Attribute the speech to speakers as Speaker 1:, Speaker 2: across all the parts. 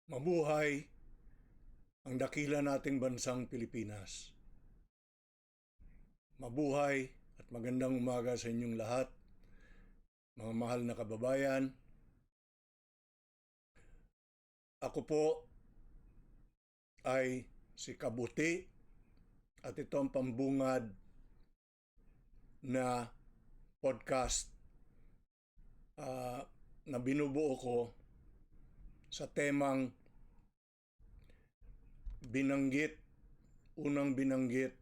Speaker 1: Mabuhay ang dakila nating bansang Pilipinas. Mabuhay at magandang umaga sa inyong lahat, mga mahal na kababayan. Ako po ay si Kabuti at ito ang pambungad na podcast na binubuo ko sa temang unang binanggit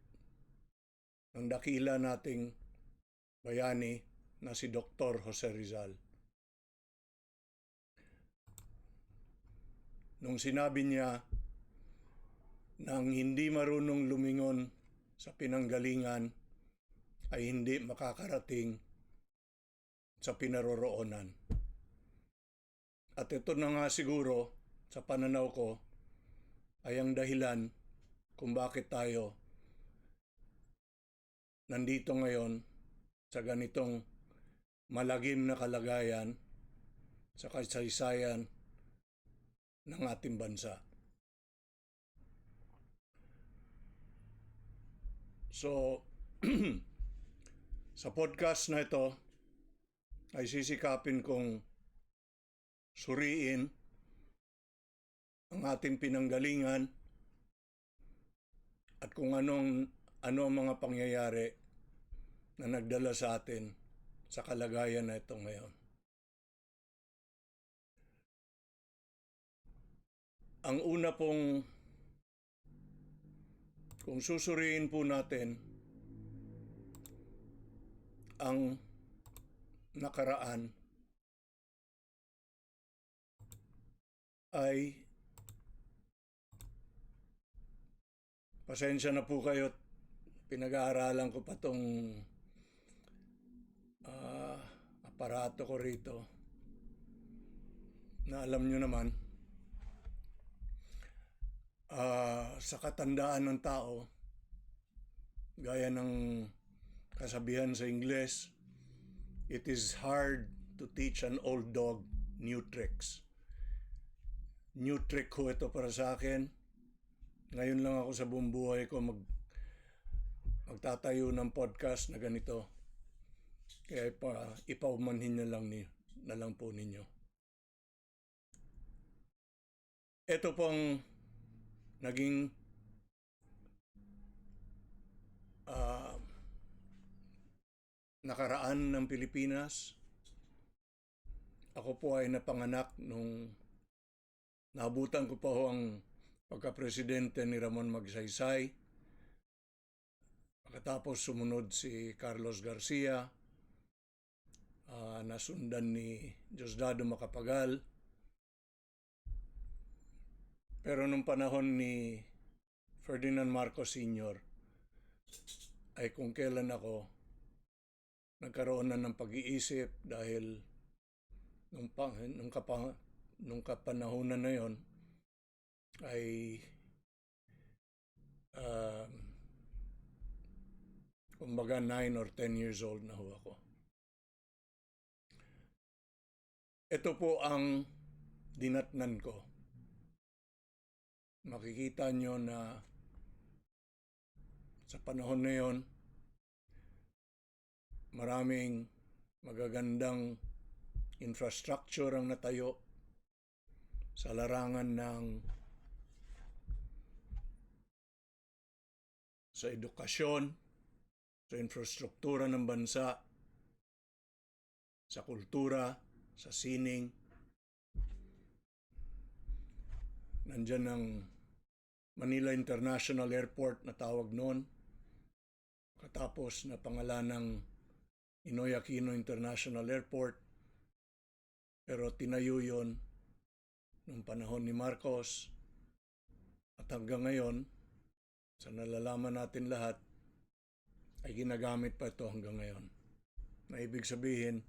Speaker 1: ng dakila nating bayani na si Dr. Jose Rizal. Nung sinabi niya na ang hindi marunong lumingon sa pinanggalingan ay hindi makakarating sa pinaroroonan. At ito na nga siguro sa pananaw ko ay ang dahilan kung bakit tayo nandito ngayon sa ganitong malagim na kalagayan sa kasaysayan ng ating bansa. So, sa podcast na ito ay sisikapin kong suriin ang ating pinanggalingan at kung ano ang mga pangyayari na nagdala sa atin sa kalagayan na ito ngayon. Ang una pong, kung susuriin po natin ang nakaraan, ay pasensya na po kayo, pinag-aaralan ko pa itong aparato ko rito na alam nyo naman, sa katandaan ng tao, gaya ng kasabihan sa Ingles, it is hard to teach an old dog new tricks. New trick ko ito para sa akin. Ngayon lang ako sa buong buhay ko magtatayo ng podcast na ganito. Kaya ipaumanhin na lang po ninyo. Ito pong naging nakaraan ng Pilipinas. Ako po ay napanganak nung naabutan ko pa ho ang pagka-presidente ni Ramon Magsaysay. Pagkatapos sumunod si Carlos Garcia, nasundan ni Diosdado Macapagal. Pero nung panahon ni Ferdinand Marcos Sr. ay kung kailan ako nagkaroon na ng pag-iisip dahil nung kapanahonan na yon ay kumbaga 9 or 10 years old na ho ako. Ito po ang dinatnan ko. Makikita nyo na sa panahon na yon, maraming magagandang infrastructure ang natayo sa larangan sa edukasyon, sa infrastruktura ng bansa, sa kultura, sa sining. Nandyan ang Manila International Airport na tawag noon. Katapos na pangalan ng Ninoy Aquino International Airport. Pero tinayo yon noong panahon ni Marcos. At hanggang ngayon, sa nalalaman natin lahat, ay ginagamit pa ito hanggang ngayon. Na ibig sabihin,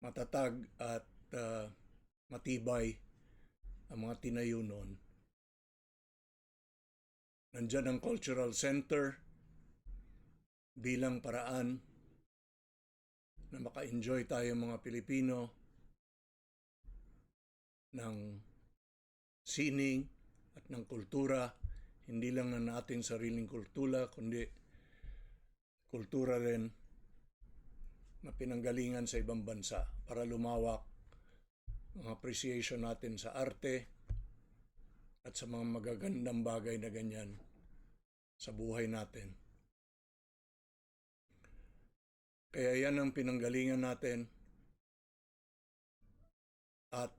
Speaker 1: matatag at matibay ang mga tinayo noon. Nandyan ang Cultural Center bilang paraan na maka-enjoy tayo mga Pilipino ng sining at ng kultura, hindi lang na natin sariling kultura, kundi kultura rin na pinanggalingan sa ibang bansa para lumawak ang appreciation natin sa arte at sa mga magagandang bagay na ganyan sa buhay natin. Kaya yan ang pinanggalingan natin at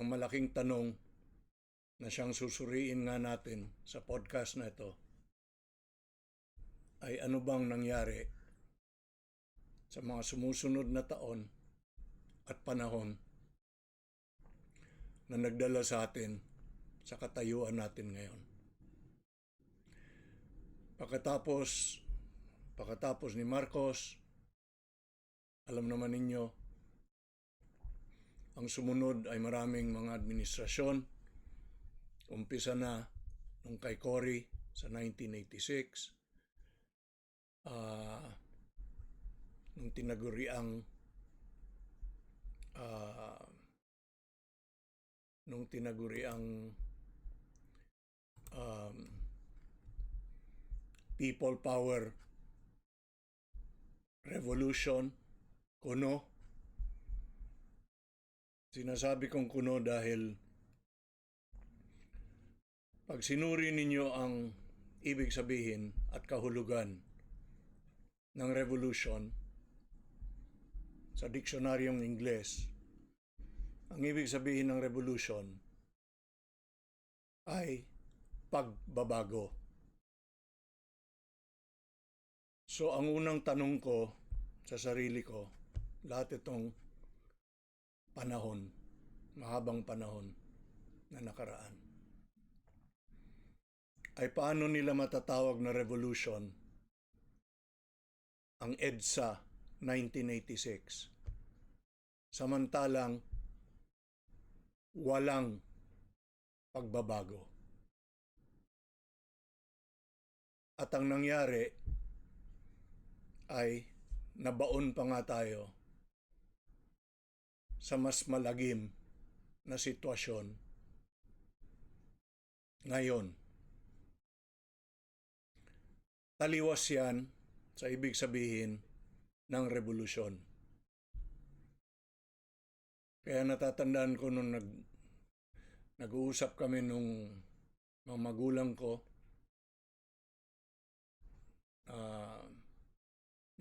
Speaker 1: ang malaking tanong na siyang susuriin nga natin sa podcast na ito ay ano bang nangyari sa mga sumusunod na taon at panahon na nagdala sa atin sa katayuan natin ngayon. Pagkatapos ni Marcos, alam naman ninyo, ang sumunod ay maraming mga administrasyon. Umpisa na nung kay Cory sa 1986, nung tinaguriang People Power Revolution, kuno. Sinasabi kong kuno dahil pag sinuri ninyo ang ibig sabihin at kahulugan ng revolution sa diksionaryong Ingles, ang ibig sabihin ng revolution ay pagbabago. So ang unang tanong ko sa sarili ko, lahat itong panahon, mahabang panahon na nakaraan, ay paano nila matatawag na revolution ang EDSA 1986 samantalang walang pagbabago. At ang nangyari ay nabaon pa nga tayo sa mas malagim na sitwasyon ngayon. Taliwas yan sa ibig sabihin ng revolusyon. Kaya natatandaan ko nung nag-uusap kami nung mga magulang ko,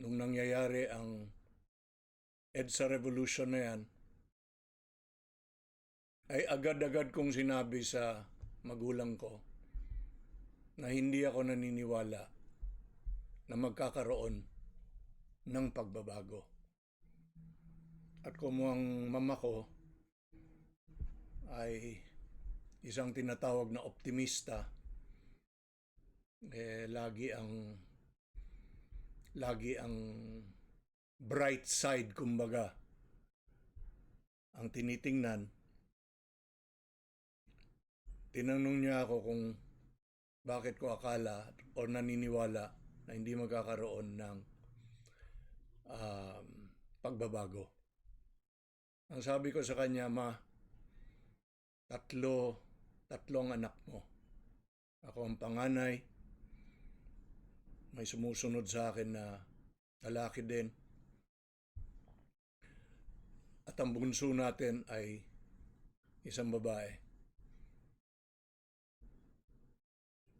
Speaker 1: nung nangyayari ang EDSA revolution na yan, ay agad-agad kong sinabi sa magulang ko na hindi ako naniniwala na magkakaroon ng pagbabago. At kung ang mama ko ay isang tinatawag na optimista, lagi ang bright side, kumbaga, ang tinitingnan. Tinanong niya ako kung bakit ko akala o naniniwala na hindi magkakaroon ng pagbabago. Ang sabi ko sa kanya, ma, tatlong anak mo. Ako ang panganay, may sumusunod sa akin na lalaki din. At ang bunso natin ay isang babae.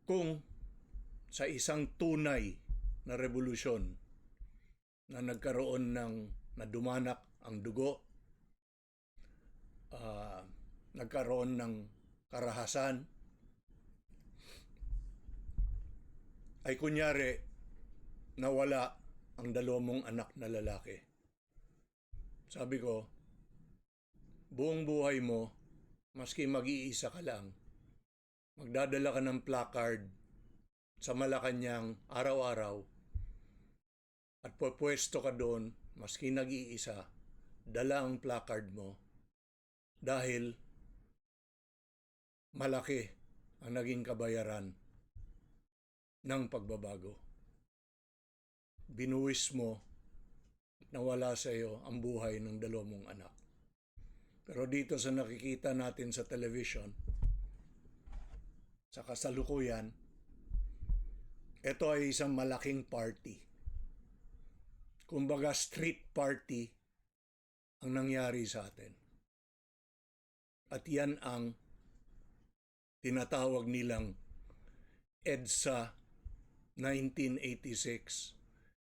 Speaker 1: Kung sa isang tunay na revolusyon na nagkaroon na dumanak ang dugo, nagkaroon ng karahasan, ay kunyari nawala ang 2 mong anak na lalaki. Sabi ko, buong buhay mo, maski mag-iisa ka lang, magdadala ka ng placard sa Malacanang araw-araw at pupwesto ka doon, maski nag-iisa, dala ang placard mo dahil malaki ang naging kabayaran ng pagbabago. Binuwis mo, nawala sa iyo ang buhay ng 2 mong anak. Pero dito sa nakikita natin sa television, sa kasalukuyan, ito ay isang malaking party. Kumbaga street party ang nangyari sa atin. At yan ang tinatawag nilang EDSA 1986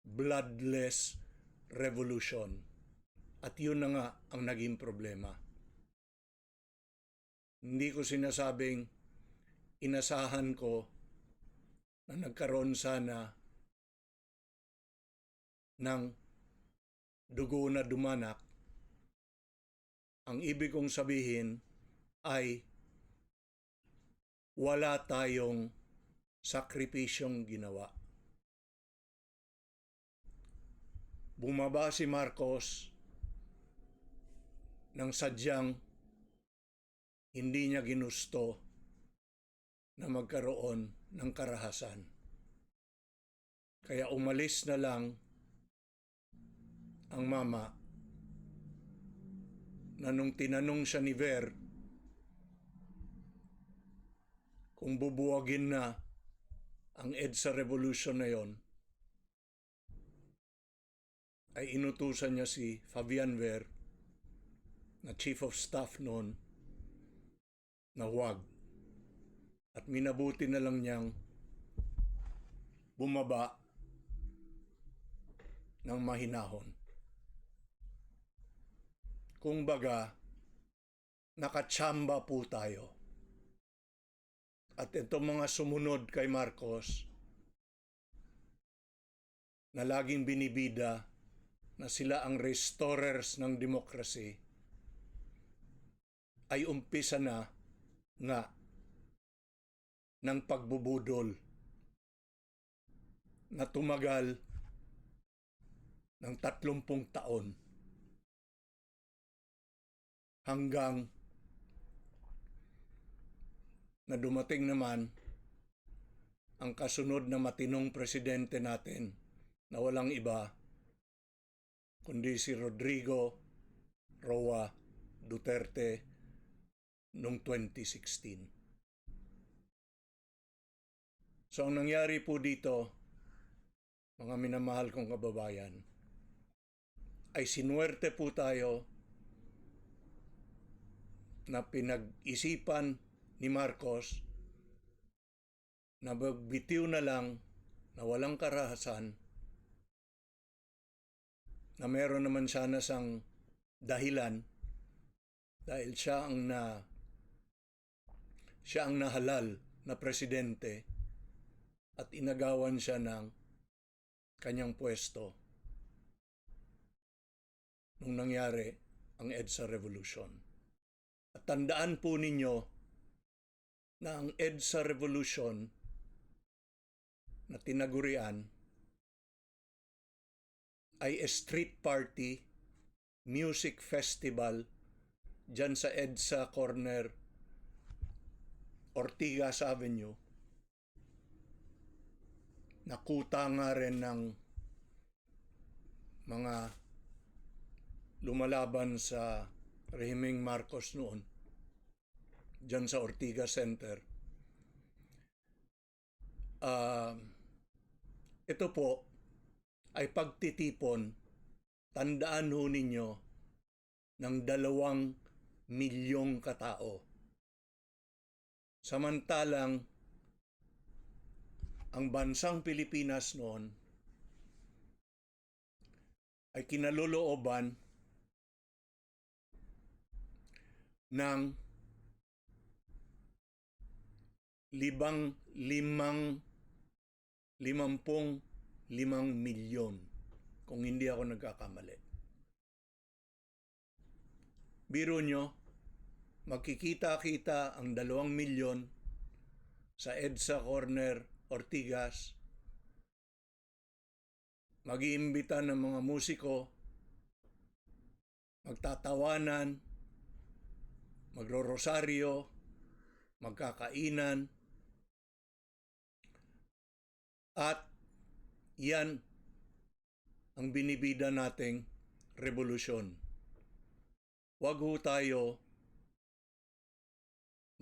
Speaker 1: Bloodless Revolution. At yun na nga ang naging problema. Hindi ko sinasabing inasahan ko na nagkaroon sana ng dugo na dumanak. Ang ibig kong sabihin ay wala tayong sakripisyong ginawa. Bumaba si Marcos nang sadyang hindi niya ginusto na magkaroon ng karahasan. Kaya umalis na lang ang mama na nung tinanong siya ni Ver kung bubuwagin na ang EDSA Revolution na yon, ay inutusan niya si Fabian Ver na Chief of Staff noon na huwag. At minabuti na lang niyang bumaba ng mahinahon. Kung baga, nakatsamba po tayo. At itong mga sumunod kay Marcos na laging binibida na sila ang restorers ng demokrasi ay umpisa na nga ng pagbubudol na tumagal ng 30 taon hanggang na dumating naman ang kasunod na matinong presidente natin na walang iba kundi si Rodrigo Roa Duterte noong 2016. So ang nangyari po dito, mga minamahal kong kababayan, ay sinuwerte po tayo na pinag-isipan ni Marcos na magbitiw na lang na walang karahasan, na meron naman sana sang dahilan dahil siya ang nahalal na presidente at inagawan siya ng kanyang pwesto nung nangyari ang EDSA Revolution. At tandaan po ninyo na ang EDSA Revolution na tinagurian ay a street party music festival dyan sa EDSA Corner Ortigas Avenue. Nakuta nga rin ng mga lumalaban sa rehimeng Marcos noon dyan sa Ortigas Center. Ito po ay pagtitipon, tandaan ho ninyo, ng 2 milyong katao. Samantalang ang bansang Pilipinas noon ay kinalolooban ng 55 milyon, kung hindi ako nagkakamali. Biro nyo, magkikita-kita ang 2 milyon sa EDSA Corner Ortigas, mag-iimbita ng mga musiko, magtatawanan, magro-rosaryo, magkakainan, at yan ang binibida nating revolusyon. Huwag ho tayo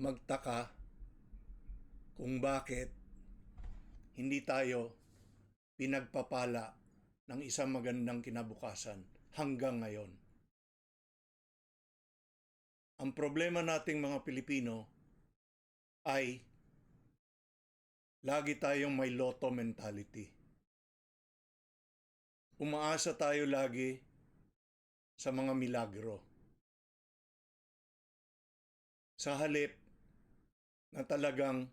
Speaker 1: magtaka kung bakit hindi tayo pinagpapala ng isang magandang kinabukasan hanggang ngayon. Ang problema nating mga Pilipino ay lagi tayong may loto mentality. Umaasa tayo lagi sa mga milagro. Sa halip na talagang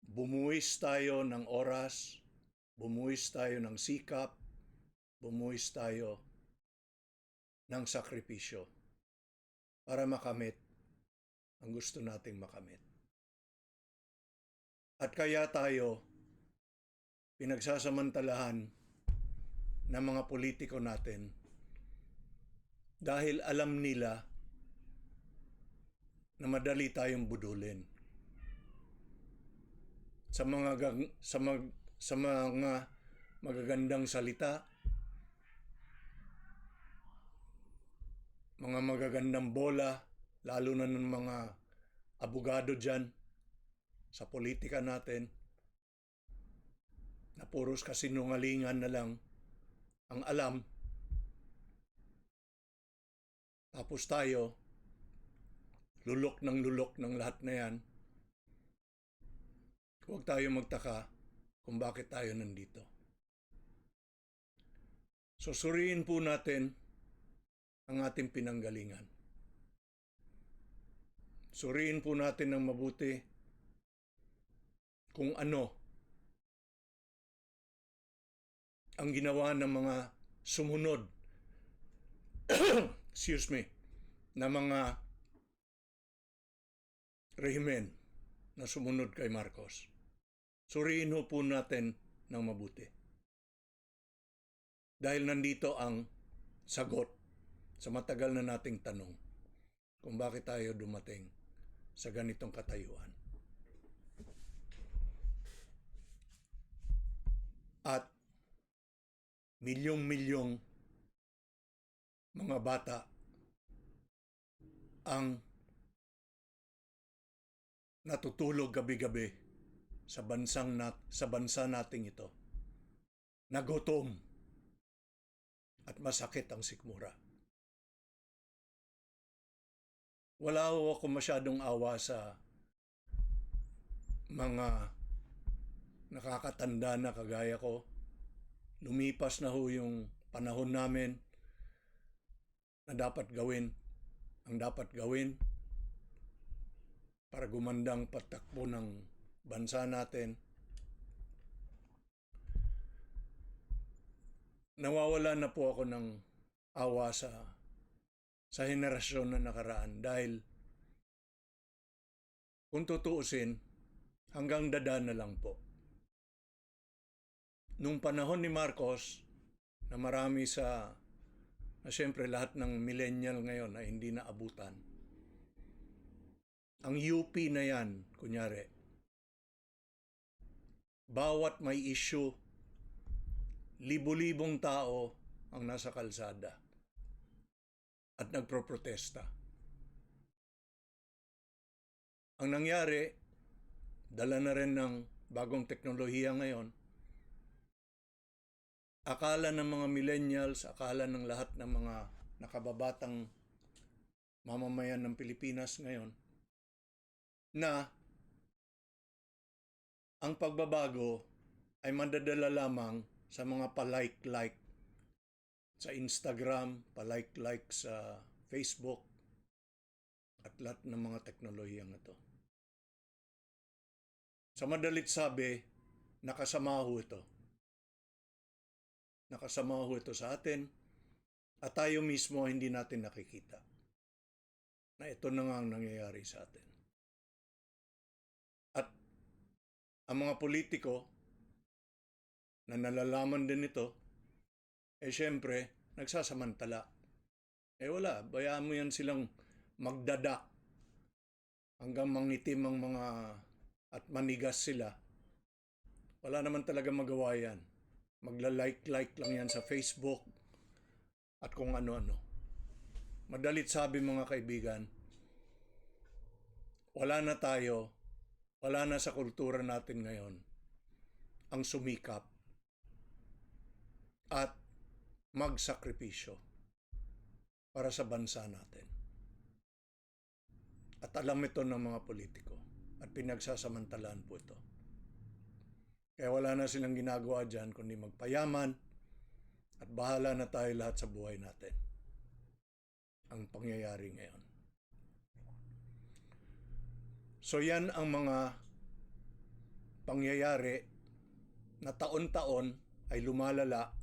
Speaker 1: bumuwis tayo ng oras, bumuwis tayo ng sikap, bumuwis tayo ng sakripisyo para makamit ang gusto nating makamit. At kaya tayo pinagsasamantalahan ng mga politiko natin dahil alam nila na madali tayong budulin. Sa mga magagandang salita, mga magagandang bola, lalo na ng mga abogado dyan sa politika natin, na puros kasinungalingan na lang ang alam. Tapos tayo, lulok ng lahat na yan. Huwag tayo magtaka kung bakit tayo nandito. Susuriin po natin ang ating pinanggalingan. Suriin po natin ng mabuti kung ano ang ginawa ng mga sumunod na mga rehimen na sumunod kay Marcos. Suriin po natin ng mabuti. Dahil nandito ang sagot sa matagal na nating tanong kung bakit tayo dumating sa ganitong katayuan. At milyong-milyong mga bata ang natutulog gabi-gabi sa bansa nating ito. Nagutom at masakit ang sikmura. Wala ho ako masyadong awa sa mga nakakatanda na kagaya ko. Lumipas na ho yung panahon namin na dapat gawin ang dapat gawin para gumandang patakbo ng bansa natin. Nawawala na po ako ng awa sa henerasyon na nakaraan dahil kung tutuusin, hanggang dada na lang po. Nung panahon ni Marcos, na marami na siyempre lahat ng millennial ngayon ay hindi na abutan. Ang UP na yan, kunyari, bawat may issue, libo-libong tao ang nasa kalsada at nagproprotesta. Ang nangyari, dala na rin ng bagong teknolohiya ngayon. Akala ng mga millennials, akala ng lahat ng mga nakababatang mamamayan ng Pilipinas ngayon na ang pagbabago ay madadala lamang sa mga palike-like sa Instagram, palike-like sa Facebook at lahat ng mga teknolohiyang ito. Sa madalit sabi, nakasama ho ito. Nakasama ho ito sa atin at tayo mismo hindi natin nakikita na ito na nga ang nangyayari sa atin. At ang mga politiko na nalalaman din ito, syempre, nagsasamantala. Wala, bayaan mo yan silang magdadak hanggang mangitim ang mga at manigas sila. Wala naman talaga magawa yan. Magla-like lang yan sa Facebook at kung ano-ano. Madalit sabi mga kaibigan, wala na sa kultura natin ngayon ang sumikap at magsakripisyo para sa bansa natin. At alam ito ng mga politiko at pinagsasamantalaan po ito. Kaya wala na silang ginagawa dyan kundi magpayaman at bahala na tayo lahat sa buhay natin. Ang pangyayari ngayon. So yan ang mga pangyayari na taon-taon ay lumalala,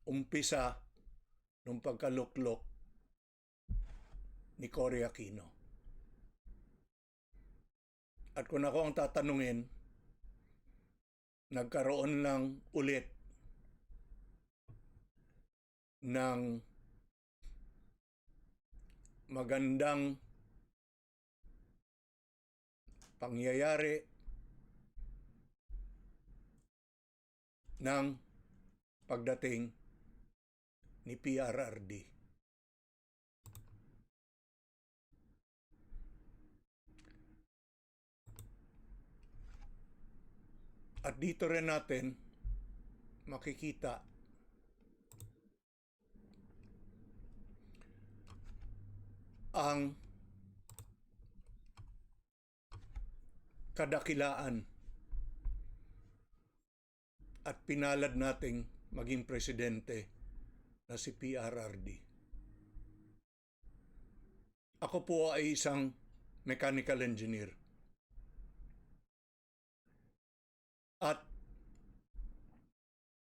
Speaker 1: umpisa nung pagkaluklok ni Cory Aquino. At kung ako ang tatanungin, nagkaroon lang ulit ng magandang pangyayari ng pagdating ni PRRD. At dito rin natin makikita ang kadakilaan at pinalad nating maging presidente na si PRRD. Ako po ay isang mechanical engineer. At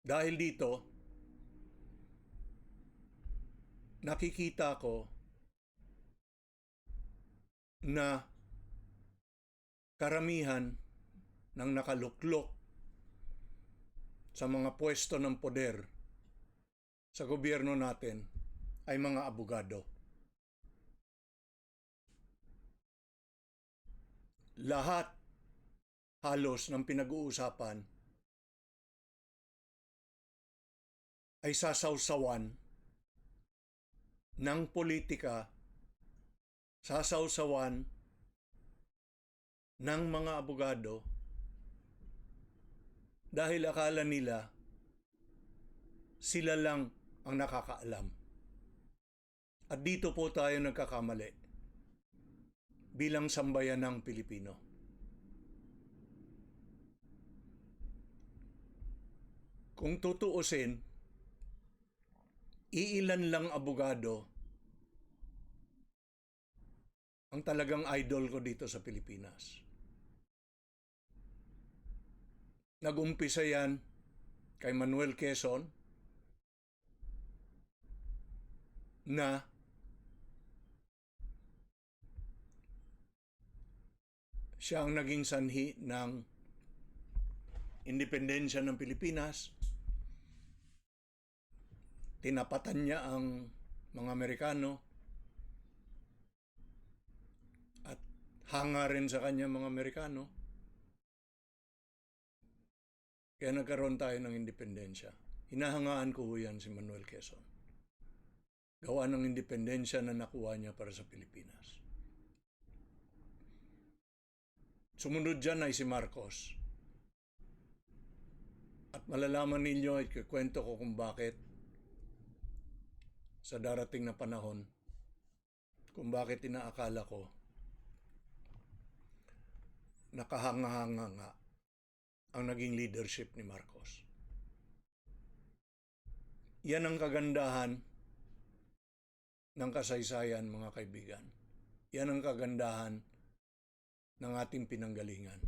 Speaker 1: dahil dito, nakikita ko na karamihan ng nakaluklok sa mga pwesto ng poder sa gobyerno natin ay mga abogado. Lahat halos ng pinag-uusapan ay sasawsawan ng politika, sasawsawan ng mga abogado dahil akala nila sila lang ang nakakaalam. At dito po tayo nagkakamali bilang sambayanang Pilipino. Kung tutuusin, iilan lang abogado ang talagang idol ko dito sa Pilipinas. Nag-umpisa yan kay Manuel Quezon na siya ang naging sanhi ng independensya ng Pilipinas. Tinapatan niya ang mga Amerikano at hanga rin sa kanya mga Amerikano. Kaya nagkaroon tayo ng independensya. Hinahangaan ko yan si Manuel Quezon. Gawa ng independensya na nakuha niya para sa Pilipinas. Sumunod dyan ay si Marcos. At malalaman ninyo, ikikwento ko kung bakit sa darating na panahon, kung bakit inaakala ko nakahanga-hanga nga ang naging leadership ni Marcos. Yan ang kagandahan ng kasaysayan, mga kaibigan. Yan ang kagandahan ng ating pinanggalingan.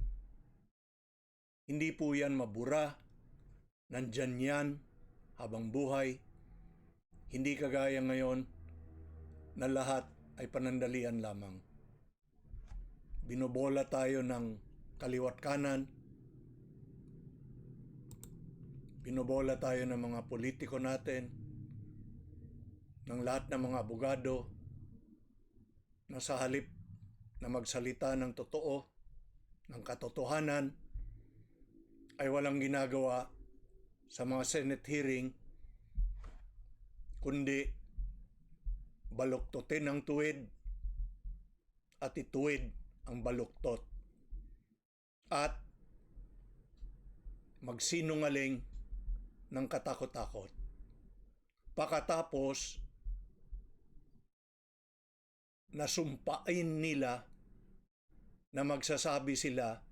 Speaker 1: Hindi po yan mabura, nandyan yan habang buhay. Hindi kagaya ngayon na lahat ay panandalian lamang. Binobola tayo ng kaliwat kanan. Binobola tayo ng mga politiko natin, ng lahat ng mga abogado, na sa halip na magsalita ng totoo, ng katotohanan, ay walang ginagawa sa mga Senate hearing, kundi baluktutin ang tuwid at ituwid ang baluktot at magsinungaling ng katakot-takot. Pagkatapos, nasumpain nila na magsasabi sila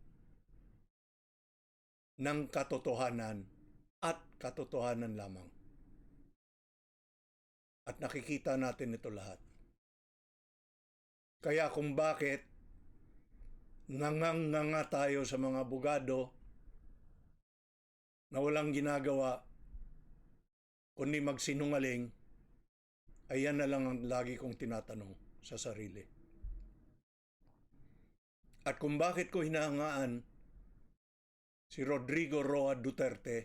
Speaker 1: ng katotohanan at katotohanan lamang. At nakikita natin ito lahat. Kaya kung bakit nganga tayo sa mga abogado na walang ginagawa kundi magsinungaling, ay yan na lang ang lagi kong tinatanong sa sarili. At kung bakit ko hinahangaan si Rodrigo Roa Duterte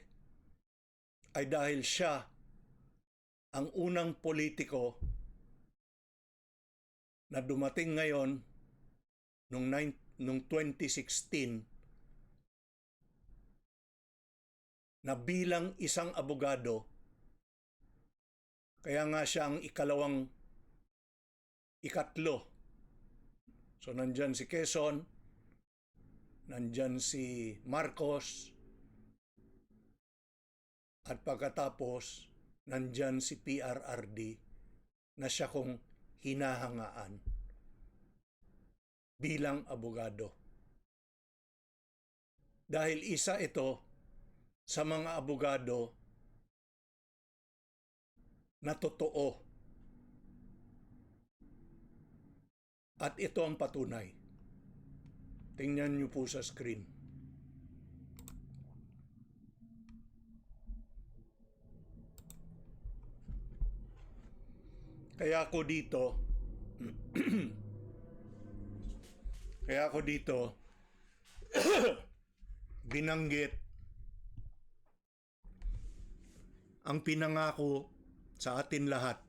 Speaker 1: ay dahil siya ang unang politiko na dumating ngayon nung 2016 na bilang isang abogado. Kaya nga siya ang ikatlo. So nandyan si Quezon, nandyan si Marcos, at pagkatapos nandyan si PRRD na siya kong hinahangaan bilang abogado. Dahil isa ito sa mga abogado na totoo. At ito ang patunay. Tingnan niyo po sa screen. Kaya ako dito binanggit ang pinangako sa atin lahat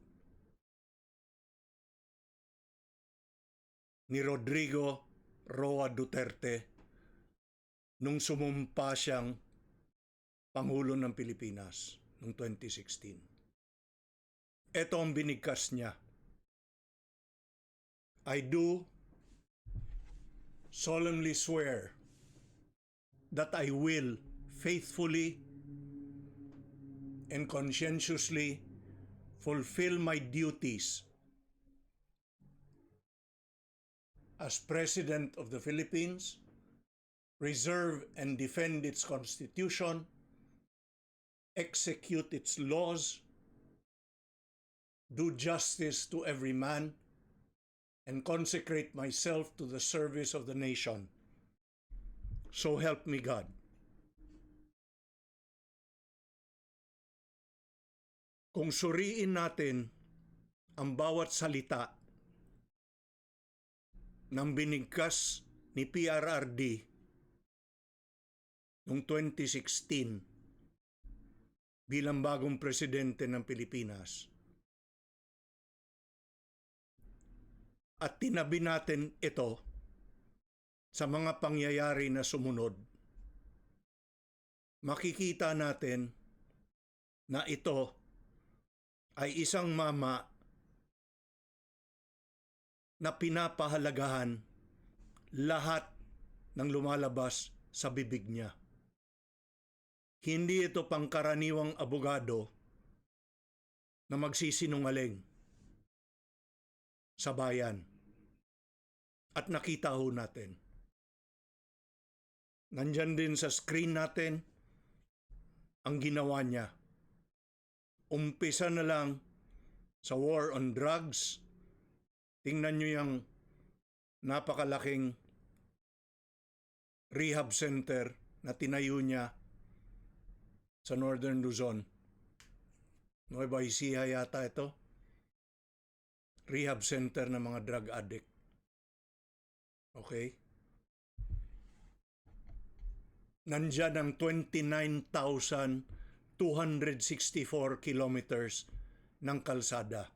Speaker 1: ni Rodrigo Roa Duterte nung sumumpa siyang Pangulo ng Pilipinas noong 2016. Ito ang binigkas niya. I do solemnly swear that I will faithfully and conscientiously fulfill my duties as President of the Philippines, preserve and defend its Constitution, execute its laws, do justice to every man, and consecrate myself to the service of the nation. So help me God. Kung suriin natin ang bawat salita ng binigkas ni PRRD noong 2016 bilang bagong presidente ng Pilipinas, at tinabi natin ito sa mga pangyayari na sumunod, makikita natin na ito ay isang mama na pinapahalagahan lahat ng lumalabas sa bibig niya. Hindi ito pangkaraniwang abogado na magsisinungaling sa bayan. At nakita ho natin. Nandyan din sa screen natin ang ginawa niya. Umpisa na lang sa war on drugs. Tingnan nyo yung napakalaking rehab center na tinayo niya sa Northern Luzon. Nueva Ecija yata ito. Rehab center ng mga drug addict. Okay? Nandyan ang 29,264 kilometers ng kalsada.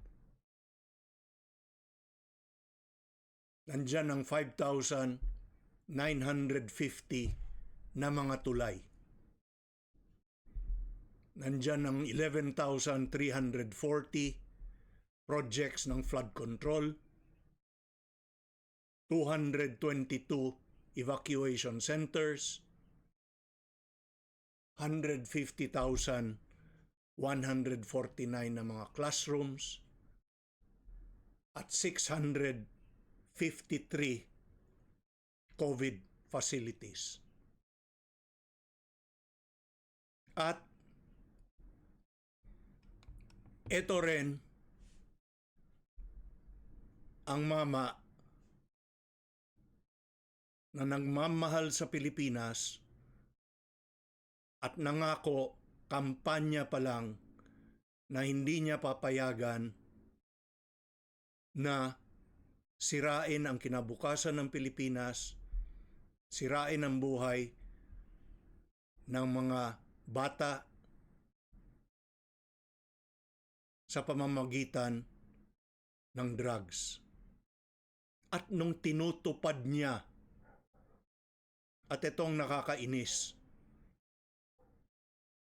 Speaker 1: Nandyan ang 5,950 na mga tulay. Nandyan ang 11,340 projects ng flood control, 222 evacuation centers, 150,149 na mga classrooms, at 653 COVID facilities. At ito rin ang mama na nagmamahal sa Pilipinas at nangako kampanya pa lang na hindi niya papayagan na sirain ang kinabukasan ng Pilipinas, sirain ang buhay ng mga bata sa pamamagitan ng drugs. At nung tinutupad niya, at itong nakakainis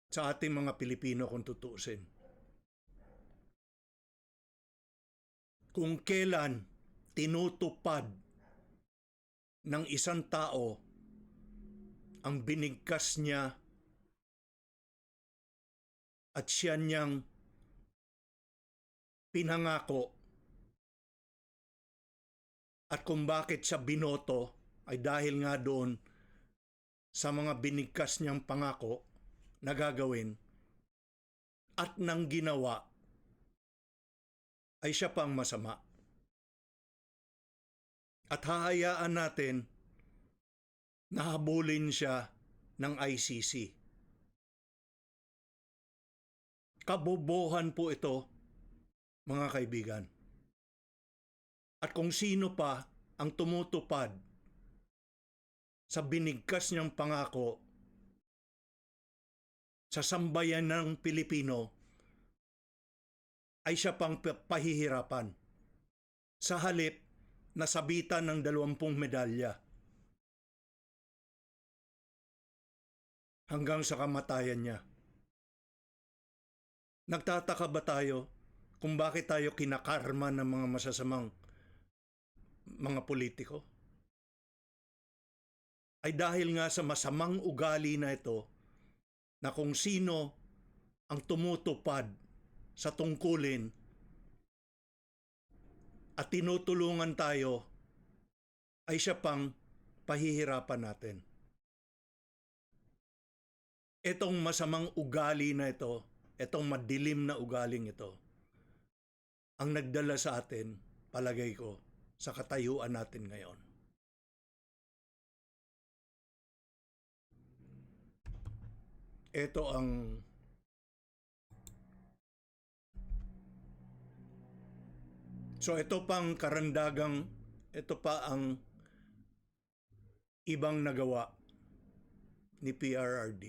Speaker 1: sa ating mga Pilipino kung tutuusin, kung kailan tinutupad ng isang tao ang binigkas niya at siya niyang pinangako at kung bakit siya binoto ay dahil nga doon sa mga binigkas niyang pangako na gagawin at nang ginawa ay siya pang masama. At hahayaan natin na habulin siya ng ICC. Kabobohan po ito, mga kaibigan. At kung sino pa ang tumutupad sa binigkas niyang pangako sa sambayan ng Pilipino ay siya pang pahihirapan sa halip na sabitan ng 20 medalya hanggang sa kamatayan niya. Nagtataka ba tayo kung bakit tayo kinakarma ng mga masasamang mga politiko? Ay dahil nga sa masamang ugali na ito na kung sino ang tumutupad sa tungkulin at tinutulungan tayo ay siya pang pahihirapan natin. Itong masamang ugali na ito, itong madilim na ugaling ito, ang nagdala sa atin, palagay ko, sa katayuan natin ngayon. Ito pang karandagang, ito pa ang ibang nagawa ni PRRD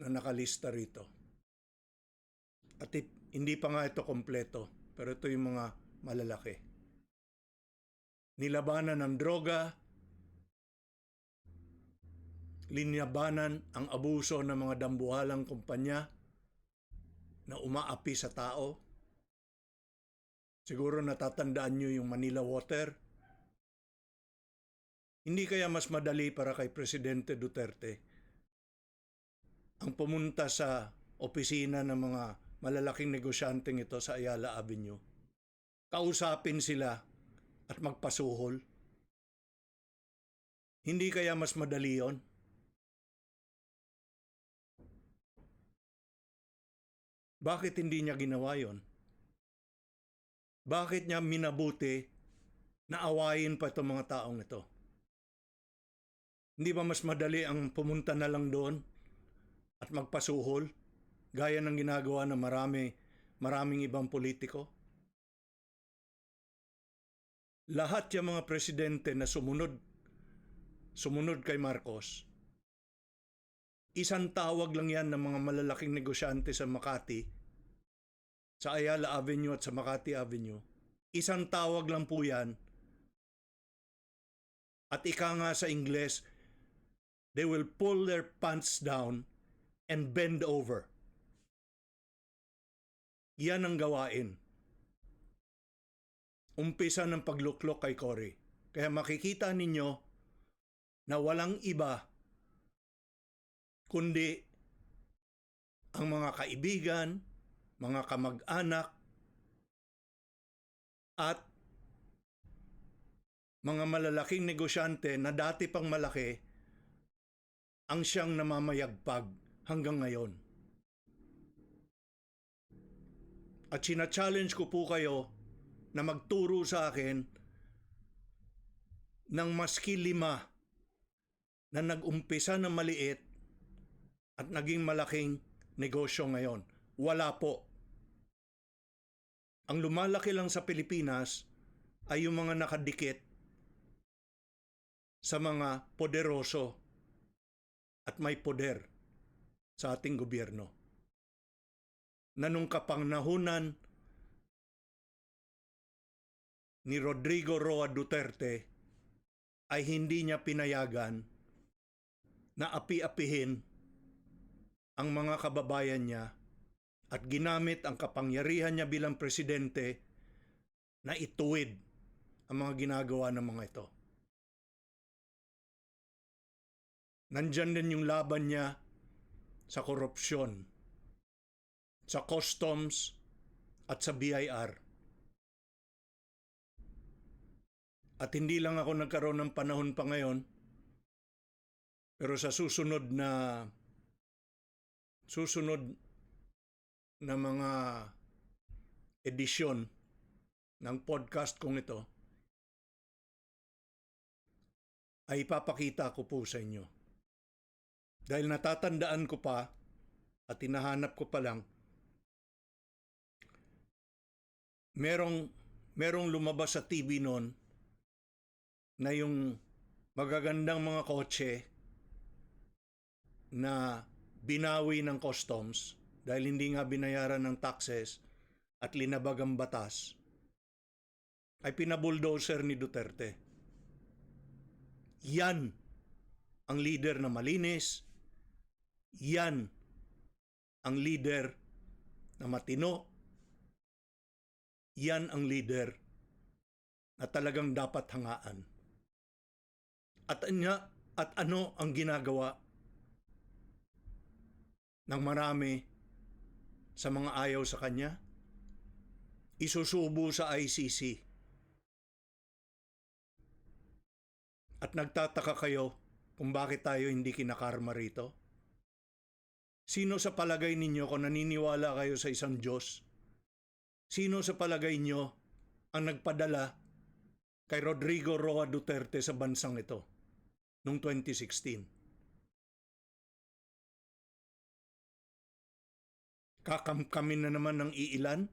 Speaker 1: na nakalista rito. At hindi pa nga ito kompleto, pero ito yung mga malalaki. Nilabanan ng droga, linyabanan ang abuso ng mga dambuhalang kumpanya na umaapi sa tao. Siguro natatandaan nyo yung Manila Water. Hindi kaya mas madali para kay Presidente Duterte ang pumunta sa opisina ng mga malalaking negosyanteng ito sa Ayala Avenue, kausapin sila at magpasuhol? Hindi kaya mas madali yon? Bakit hindi niya ginawa yon? Bakit niya minabuti na awayin pa itong mga taong ito? Hindi ba mas madali ang pumunta na lang doon at magpasuhol gaya ng ginagawa ng maraming ibang politiko? Lahat yung mga presidente na sumunod kay Marcos, isang tawag lang yan ng mga malalaking negosyante sa Makati, sa Ayala Avenue at sa Makati Avenue. Isang tawag lang po yan. At ika nga sa Ingles, they will pull their pants down and bend over. Yan ang gawain. Umpisa ng pagluklok kay Cory. Kaya makikita ninyo na walang iba kundi ang mga kaibigan, mga kamag-anak, at mga malalaking negosyante na dati pang malaki ang siyang namamayagpag hanggang ngayon. At sina-challenge ko po kayo na magturo sa akin ng maski 5 na nag-umpisa na maliit at naging malaking negosyo ngayon. Wala po. Ang lumalaki lang sa Pilipinas ay yung mga nakadikit sa mga poderoso at may poder sa ating gobyerno. Na nung kapangnahunan ni Rodrigo Roa Duterte ay hindi niya pinayagan na api-apihin ang mga kababayan niya at ginamit ang kapangyarihan niya bilang presidente na ituwid ang mga ginagawa ng mga ito. Nandyan din yung laban niya sa korupsyon, sa customs at sa BIR. At hindi lang ako nagkaroon ng panahon pa ngayon, pero sa susunod na mga edisyon ng podcast kong ito, ay ipapakita ko po sa inyo. Dahil natatandaan ko pa at hinahanap ko pa lang, merong lumabas sa TV noon na yung magagandang mga kotse na binawi ng customs dahil hindi nga binayaran ng taxes at linabag ang batas, ay pinabulldozer ni Duterte. Yan ang leader na malinis. Yan ang leader na matino. Yan ang leader na talagang dapat hangaan. At ano ang ginagawa ng marami sa mga ayaw sa kanya? Isusubo sa ICC. At nagtataka kayo kung bakit tayo hindi kinakarma rito? Sino sa palagay ninyo, kung naniniwala kayo sa isang Diyos, sino sa palagay nyo ang nagpadala kay Rodrigo Roa Duterte sa bansang ito noong 2016? Kakamkamin na naman ng iilan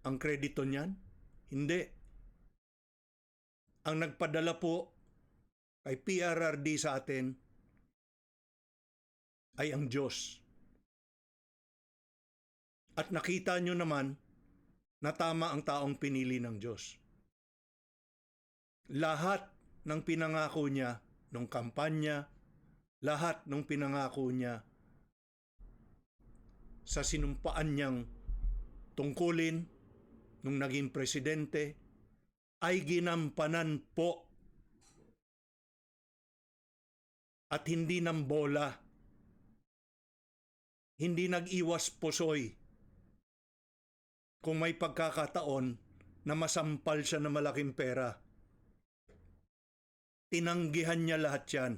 Speaker 1: ang kredito niyan? Hindi. Ang nagpadala po kay PRRD sa atin ay ang Diyos. At nakita nyo naman na tama ang taong pinili ng Diyos. Lahat ng pinangako niya nung kampanya, lahat ng pinangako niya sa sinumpaan niyang tungkulin nung naging presidente ay ginampanan po at hindi ng bola, hindi nag-iwas posoy kung may pagkakataon na masampal siya ng malaking pera. Tinanggihan niya lahat yan.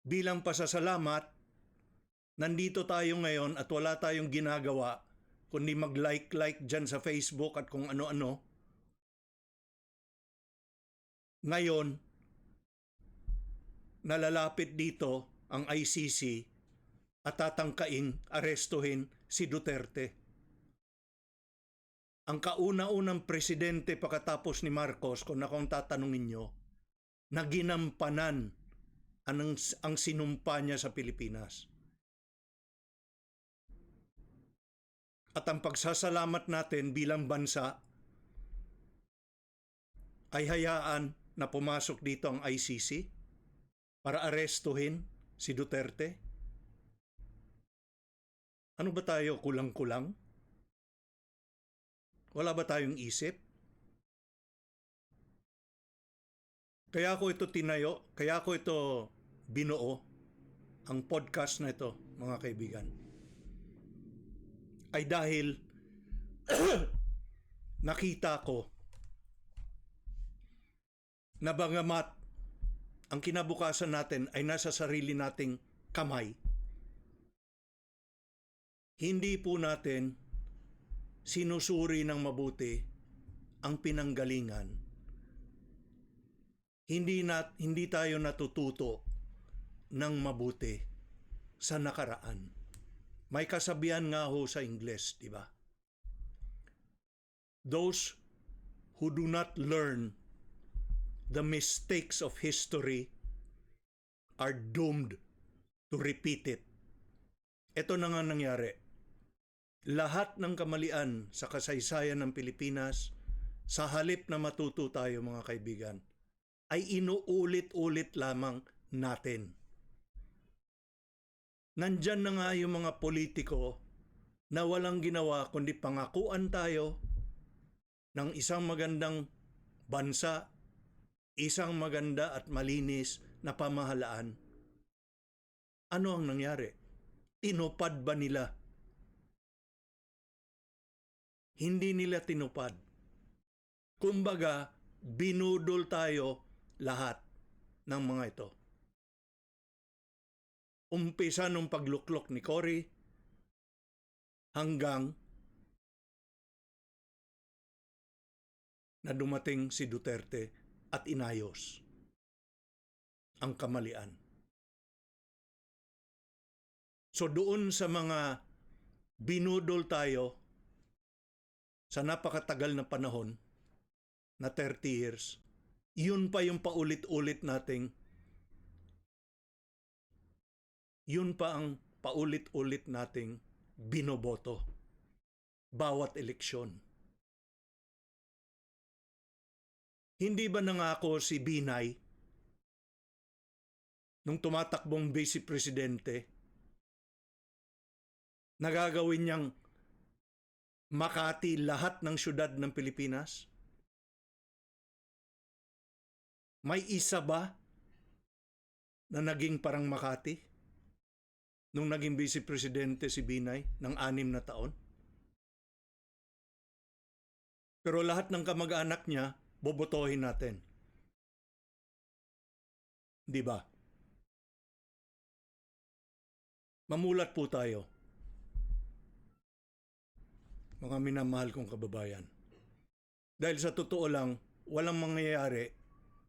Speaker 1: Bilang pasasalamat, nandito tayo ngayon at wala tayong ginagawa kundi mag-like dyan sa Facebook at kung ano-ano. Ngayon, nalalapit dito ang ICC at tatangkaing arestuhin si Duterte. Ang kauna-unang presidente pagkatapos ni Marcos, kung akong tatanungin nyo, na ginampanan ang sinumpa niya sa Pilipinas. At ang pagsasalamat natin bilang bansa ay hayaan na pumasok dito ang ICC para arestuhin si Duterte. Ano ba tayo, kulang-kulang? Wala ba tayong isip? Kaya ko ito tinayo, kaya ko ito binuo, ang podcast na ito, mga kaibigan. Ay dahil nakita ko na bagamat ang kinabukasan natin ay nasa sarili nating kamay, hindi po natin sinusuri ng mabuti ang pinanggalingan. Hindi tayo natututo ng mabuti sa nakaraan. May kasabihan nga ho sa Ingles, di ba? Those who do not learn the mistakes of history are doomed to repeat it. Ito na nga nangyari. Lahat ng kamalian sa kasaysayan ng Pilipinas, sa halip na matuto tayo mga kaibigan, ay inuulit-ulit lamang natin. Nandyan na nga yung mga politiko na walang ginawa kundi pangakuan tayo ng isang magandang bansa, isang maganda at malinis na pamahalaan. Ano ang nangyari? Tinupad ba nila? Hindi nila tinupad. Kumbaga, binudol tayo lahat ng mga ito. Umpisa nung pagluklok ni Cory hanggang na dumating si Duterte at inayos ang kamalian. So doon sa mga binudol tayo sa napakatagal na panahon na 30 years, yun pa yung paulit-ulit nating, yun pa ang paulit-ulit nating binoboto bawat eleksyon. Hindi ba nangako si Binay nung tumatakbong vice presidente na gagawin niyang Makati lahat ng syudad ng Pilipinas? May isa ba na naging parang Makati nung naging vice presidente si Binay ng 6 na taon? Pero lahat ng kamag-anak niya, bobotohin natin. Di ba? Mamulat po tayo, mga minamahal kong kababayan. Dahil sa totoo lang, walang mangyayari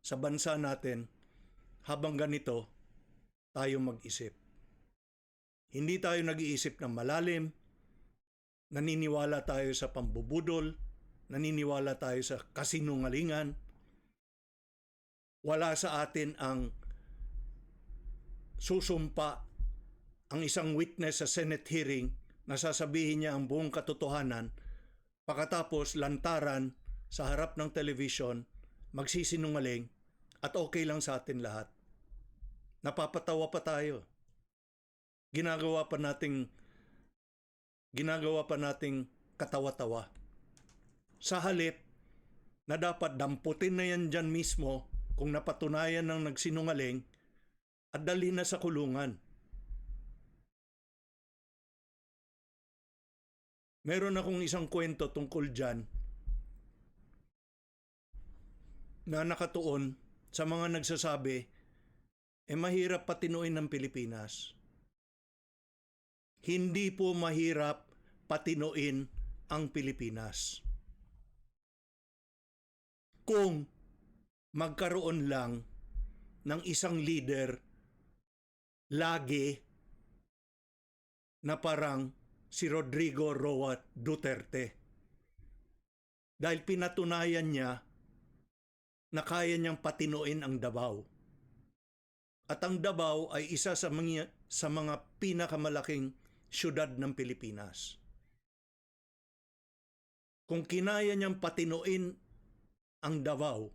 Speaker 1: sa bansa natin habang ganito tayo mag-isip. Hindi tayo nag-iisip ng malalim, naniniwala tayo sa pambubudol, naniniwala tayo sa kasinungalingan. Wala sa atin ang susumpa ang isang witness sa Senate hearing na sasabihin niya ang buong katotohanan, pagkatapos lantaran sa harap ng television, magsisinungaling at okay lang sa atin lahat. Napapatawa pa tayo. Ginagawa pa nating katawa-tawa. Sa halip na dapat damputin na yan dyan mismo kung napatunayan ng nagsinungaling at dalhin na sa kulungan. Meron akong isang kwento tungkol dyan na nakatuon sa mga nagsasabi, mahirap patinuin ng Pilipinas. Hindi po mahirap patinuin ang Pilipinas. Kung magkaroon lang ng isang leader lagi na parang si Rodrigo Roa Duterte. Dahil pinatunayan niya na kaya niyang patinuin ang Davao. At ang Davao ay isa sa mga pinakamalaking syudad ng Pilipinas. Kung kinaya niyang patinuin ang Davao,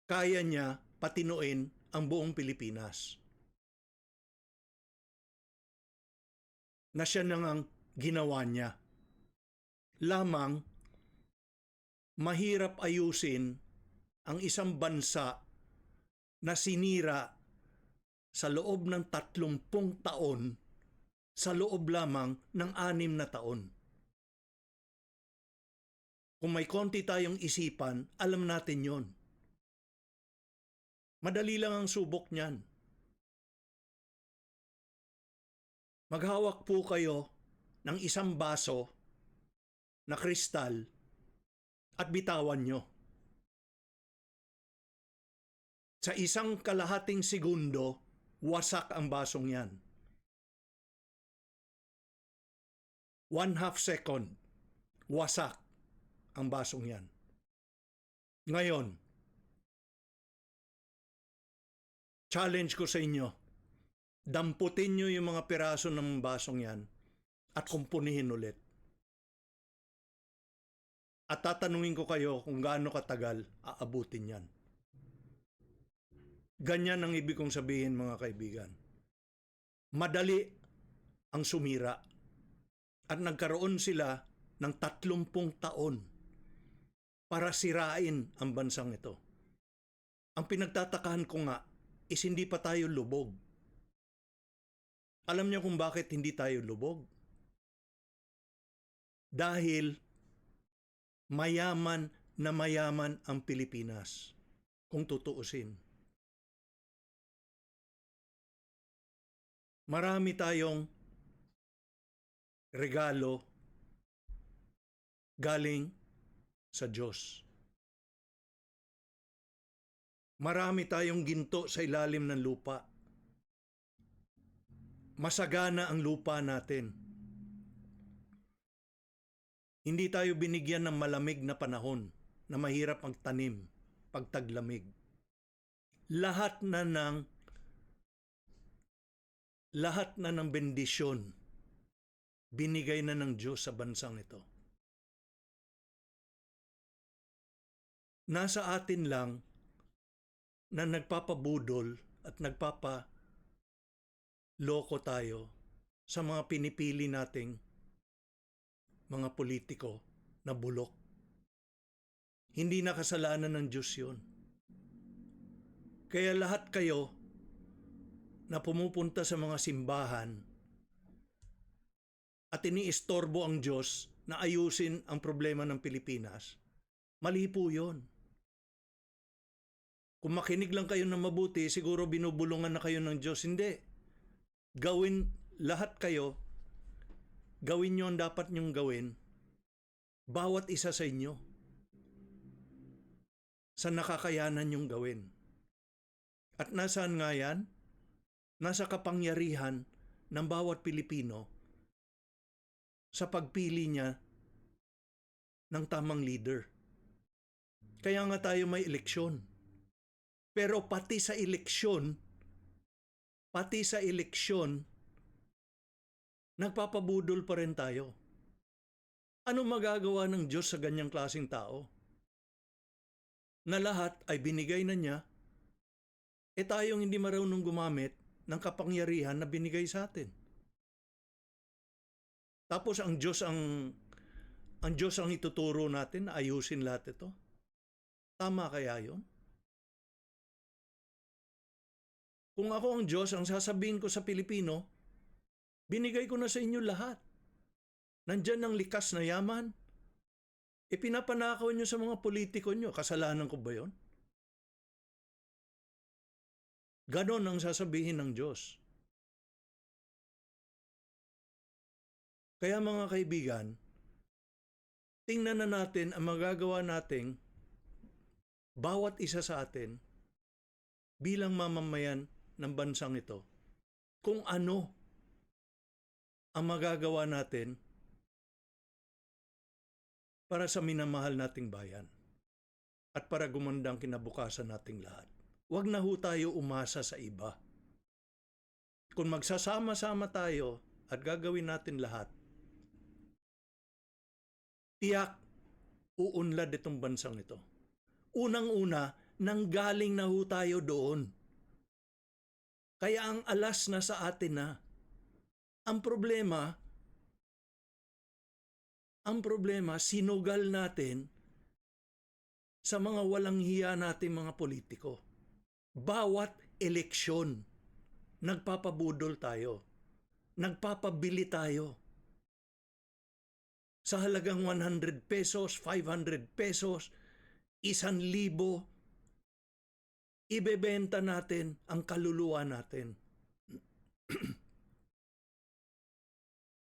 Speaker 1: kaya niya patinuin ang buong Pilipinas. na siya nang ginawa niya. Lamang, mahirap ayusin ang isang bansa na sinira sa loob ng 30 taon sa loob lamang ng 6 na taon. Kung may konti tayong isipan, alam natin yon. Madali lang ang subok niyan. Maghawak po kayo ng isang baso na kristal at bitawan nyo. Sa isang kalahating segundo, wasak ang basong yan. 1/2 second, wasak ang basong yan. Ngayon, challenge ko sa inyo, damputin nyo yung mga piraso ng basong yan at kumpunihin ulit. At tatanungin ko kayo kung gaano katagal aabutin yan. Ganyan ang ibig kong sabihin, mga kaibigan. Madali ang sumira at nagkaroon sila ng 30 taon para sirain ang bansang ito. Ang pinagtatakahan ko nga is hindi pa tayo lubog. Alam niyo kung bakit hindi tayo lubog? Dahil mayaman na mayaman ang Pilipinas, kung tutuusin. Marami tayong regalo galing sa Diyos. Marami tayong ginto sa ilalim ng lupa. Masagana ang lupa natin. Hindi tayo binigyan ng malamig na panahon na mahirap magtanim pag taglamig. Lahat na ng bendisyon binigay na ng Diyos sa bansang ito. Nasa atin lang na nagpapabudol at nagpapaloko tayo sa mga pinipili nating mga politiko na bulok. Hindi na kasalanan ng Diyos yun. Kaya lahat kayo na pumupunta sa mga simbahan at iniistorbo ang Diyos na ayusin ang problema ng Pilipinas, mali po yun. Kung makinig lang kayo ng mabuti, siguro binubulungan na kayo ng Diyos. Hindi. Lahat kayo, gawin nyo ang dapat nyong gawin, bawat isa sa inyo, sa nakakayanan nyong gawin. At nasaan nga yan? Nasa kapangyarihan ng bawat Pilipino sa pagpili niya ng tamang leader. Kaya nga tayo may eleksyon. Pero pati sa eleksyon, nagpapabudol pa rin tayo. Ano magagawa ng Diyos sa ganyang klaseng tao? Na lahat ay binigay na niya, tayong hindi marunong gumamit ng kapangyarihan na binigay sa atin. Tapos ang Diyos ang ituturo natin na ayusin lahat ito. Tama kaya yun? Kung ako ang Diyos, ang sasabihin ko sa Pilipino, binigay ko na sa inyo lahat. Nandyan ang likas na yaman. Ipinapanakaw nyo sa mga politiko nyo. Kasalanan ko ba yun? Ganon ang sasabihin ng Diyos. Kaya mga kaibigan, tingnan na natin ang magagawa nating bawat isa sa atin bilang mamamayan ng bansang ito. Kung ano ang magagawa natin para sa minamahal nating bayan at para gumandang kinabukasan nating lahat. Huwag na ho tayo umasa sa iba. Kung magsasama-sama tayo at gagawin natin lahat, tiyak uunlad itong bansang ito. Unang-una, nanggaling na ho tayo doon. Kaya ang alas na sa atin na. Ang problema, Ang problema, sinugal natin sa mga walang hiya natin mga politiko. Bawat eleksyon, nagpapabudol tayo. Nagpapabili tayo. Sa halagang 100 pesos, 500 pesos, 1,000, ibebenta natin ang kaluluwa natin.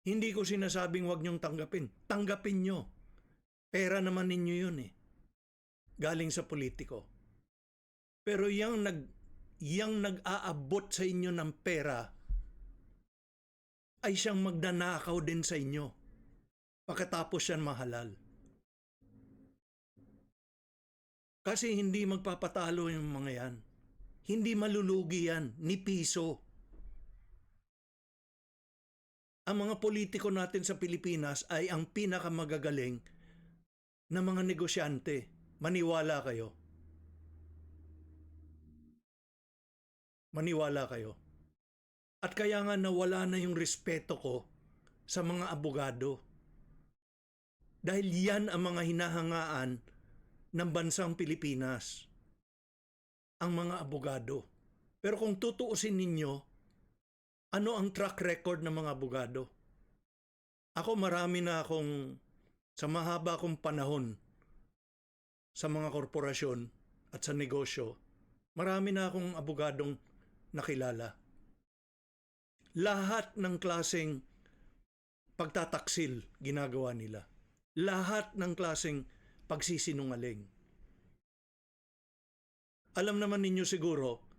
Speaker 1: Hindi ko sinasabing huwag niyong tanggapin. Tanggapin niyo. Pera naman ninyo yun eh. Galing sa politiko. Pero yang nag-aabot sa inyo ng pera ay siyang magdanakaw din sa inyo. Pagkatapos yan mahalal. Kasi hindi magpapatalo yung mga yan. Hindi malulugi yan, ni piso. Ang mga politiko natin sa Pilipinas ay ang pinakamagagaling na mga negosyante. Maniwala kayo. Maniwala kayo. At kaya nga nawala na yung respeto ko sa mga abogado. Dahil yan ang mga hinahangaan ng bansang Pilipinas. Ang mga abogado. Pero kung tutuusin ninyo, ano ang track record ng mga abogado? Ako marami na akong, sa mahaba kong panahon sa mga korporasyon at sa negosyo, marami na akong abogadong nakilala. Lahat ng klaseng pagtataksil ginagawa nila. Lahat ng klaseng pagsisinungaling. Alam naman ninyo siguro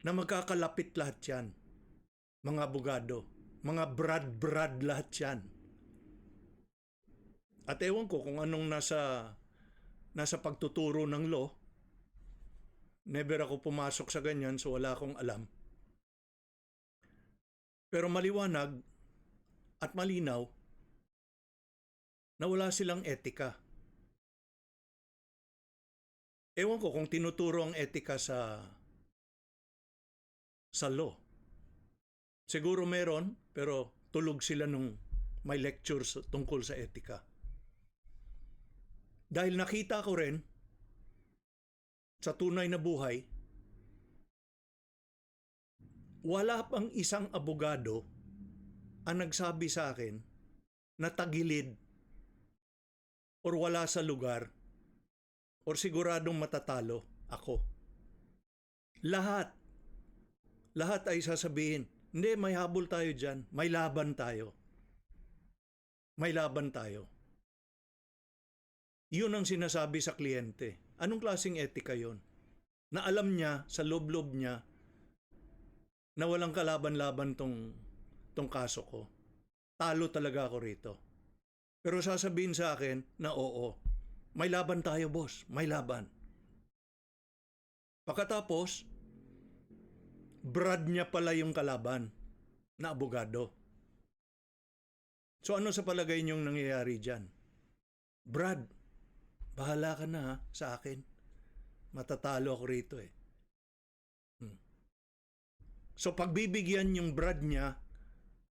Speaker 1: na magkakalapit lahat yan. Mga abogado, mga brad lahat yan. At ewan ko kung anong nasa pagtuturo ng law. Never ako pumasok sa ganyan, so wala akong alam. Pero maliwanag at malinaw na wala silang etika. Ewan ko kung tinuturo ang etika sa law. Siguro meron, pero tulog sila nung may lectures tungkol sa etika. Dahil nakita ko rin sa tunay na buhay, wala pang isang abogado ang nagsabi sa akin na tagilid or wala sa lugar or siguradong matatalo ako. Lahat ay sasabihin, hindi, may habol tayo dyan, may laban tayo. May laban tayo. Yun ang sinasabi sa kliyente. Anong klaseng etika yun? Na alam niya, sa loob-loob niya, na walang kalaban-laban tong kaso ko. Talo talaga ako rito. Pero sasabihin sa akin na oo, may laban tayo boss, may laban. Pagkatapos, brad niya pala yung kalaban na abogado. So ano sa palagay niyong nangyayari dyan? Brad, bahala ka na ha, sa akin. Matatalo ako rito eh. So pagbibigyan yung brad niya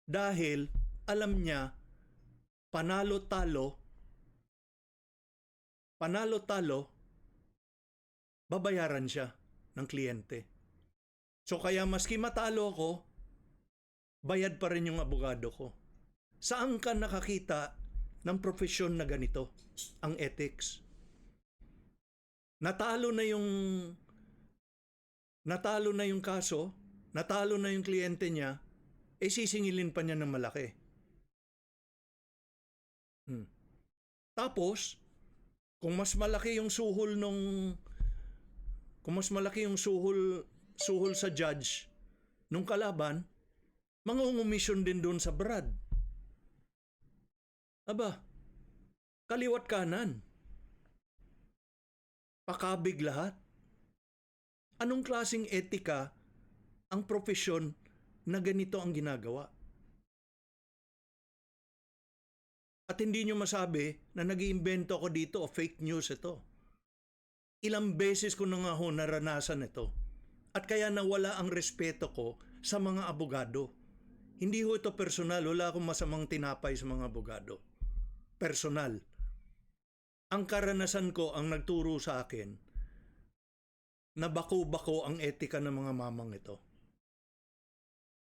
Speaker 1: dahil alam niya panalo-talo, babayaran siya ng kliyente. So kaya maski matalo ako, bayad pa rin yung abogado ko. Saan ka nakakita ng profesyon na ganito? Ang ethics. Natalo na yung kaso, natalo na yung kliyente niya, sisingilin pa niya ng malaki. Tapos, kung mas malaki yung suhol sa judge nung kalaban, mangungumisyon din doon sa brad. Aba, kaliwat kanan. Pakabig lahat. Anong klaseng etika ang profesyon na ganito ang ginagawa? At hindi nyo masabi na nag-iimbento ako dito o fake news ito. Ilang beses ko na nga ho naranasan ito. At kaya nawala ang respeto ko sa mga abogado. Hindi ho ito personal, wala akong masamang tinapay sa mga abogado.
Speaker 2: personal. Ang karanasan ko ang nagturo sa akin na bako-bako ang etika ng mga mamang ito.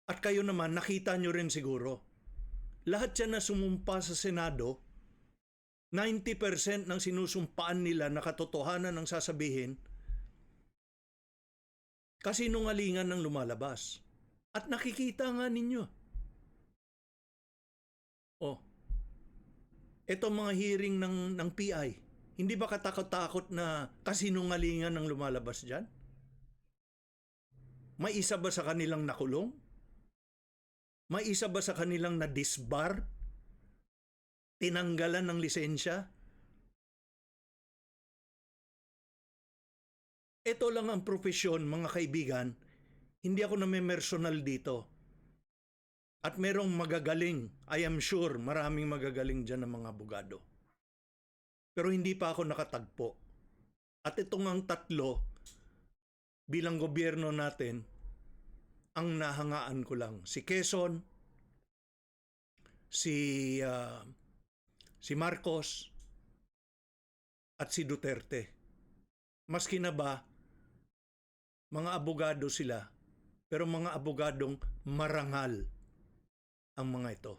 Speaker 2: At kayo naman, nakita nyo rin siguro, lahat yan na sumumpa sa Senado, 90% ng sinusumpaan nila na katotohanan ang sasabihin, kasinungalingan ng lumalabas. At nakikita nga ninyo. Oh, ito mga hearing ng PI, hindi ba katakot-takot na kasinungalingan ng lumalabas dyan? May isa ba sa kanilang nakulong? May isa ba sa kanilang na-disbar? Tinanggalan ng lisensya? Ito lang ang profesyon, mga kaibigan. Hindi ako name-personal dito. At merong magagaling, I am sure, maraming magagaling dyan ng mga abogado. Pero hindi pa ako nakatagpo. At itong ang tatlo, bilang gobyerno natin, ang nahangaan ko lang. Si Quezon, si Marcos, at si Duterte. Maski na ba, mga abogado sila, pero mga abogadong marangal ang mga ito.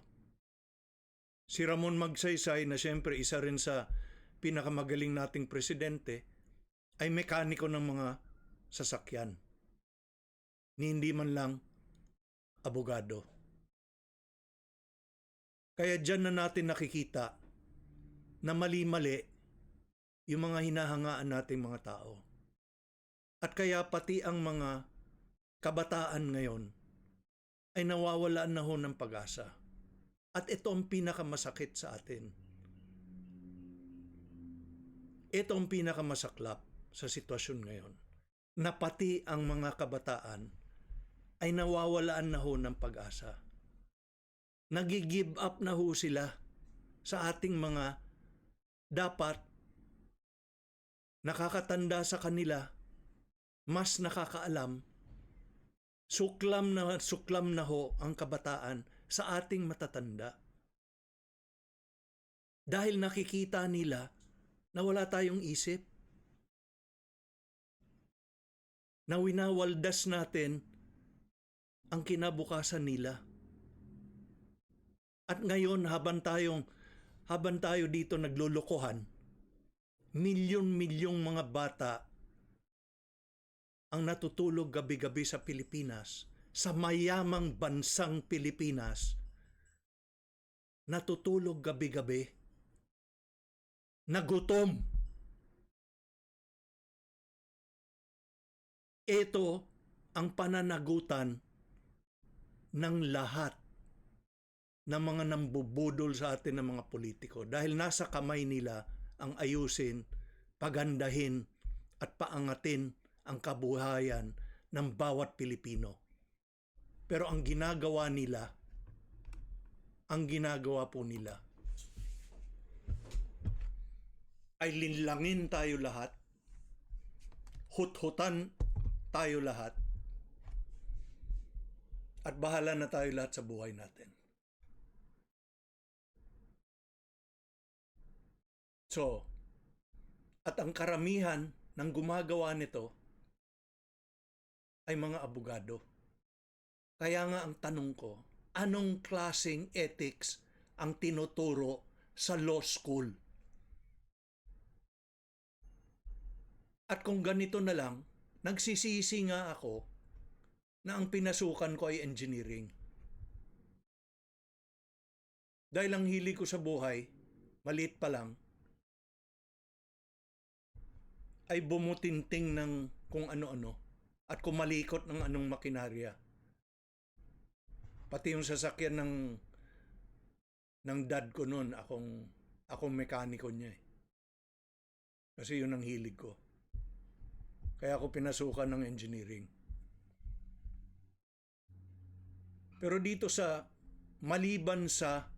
Speaker 2: Si Ramon Magsaysay na siyempre isa rin sa pinakamagaling nating presidente ay mekaniko ng mga sasakyan. Ni hindi man lang abogado. Kaya dyan na natin nakikita na mali-mali yung mga hinahangaan nating mga tao. At kaya pati ang mga kabataan ngayon ay nawawalaan na ho ng pag-asa. At ito ang pinakamasakit sa atin. Ito ang pinakamasaklap sa sitwasyon ngayon. Na pati ang mga kabataan ay nawawalaan na ho ng pag-asa. Nagi-give up na ho sila sa ating mga dapat nakakatanda sa kanila, mas nakakaalam, suklam na ho ang kabataan sa ating matatanda. Dahil nakikita nila na wala tayong isip. Na winawaldas natin ang kinabukasan nila. At ngayon habang tayo dito naglulukohan, milyon-milyong mga bata ang natutulog gabi-gabi sa Pilipinas, sa mayamang bansang Pilipinas, natutulog gabi-gabi, nagutom. Ito ang pananagutan ng lahat ng mga nambubudol sa atin ng mga politiko dahil nasa kamay nila ang ayusin, pagandahin at paangatin ang kabuhayan ng bawat Pilipino. Pero ang ginagawa po nila ay linlangin tayo lahat, hut-hutan tayo lahat, at bahala na tayo lahat sa buhay natin. So, at ang karamihan ng gumagawa nito ay mga abogado. Kaya nga ang tanong ko, anong klaseng ethics ang tinuturo sa law school? At kung ganito na lang, nagsisisi nga ako na ang pinasukan ko ay engineering. Dahil ang hilig ko sa buhay, maliit pa lang, ay bumutinting ng kung ano-ano at kumalikot ng anong makinarya. Pati yung sasakyan ng dad ko noon, akong mekaniko niya eh. Kasi yun ang hilig ko. Kaya ako pinasukan ng engineering. Pero dito maliban sa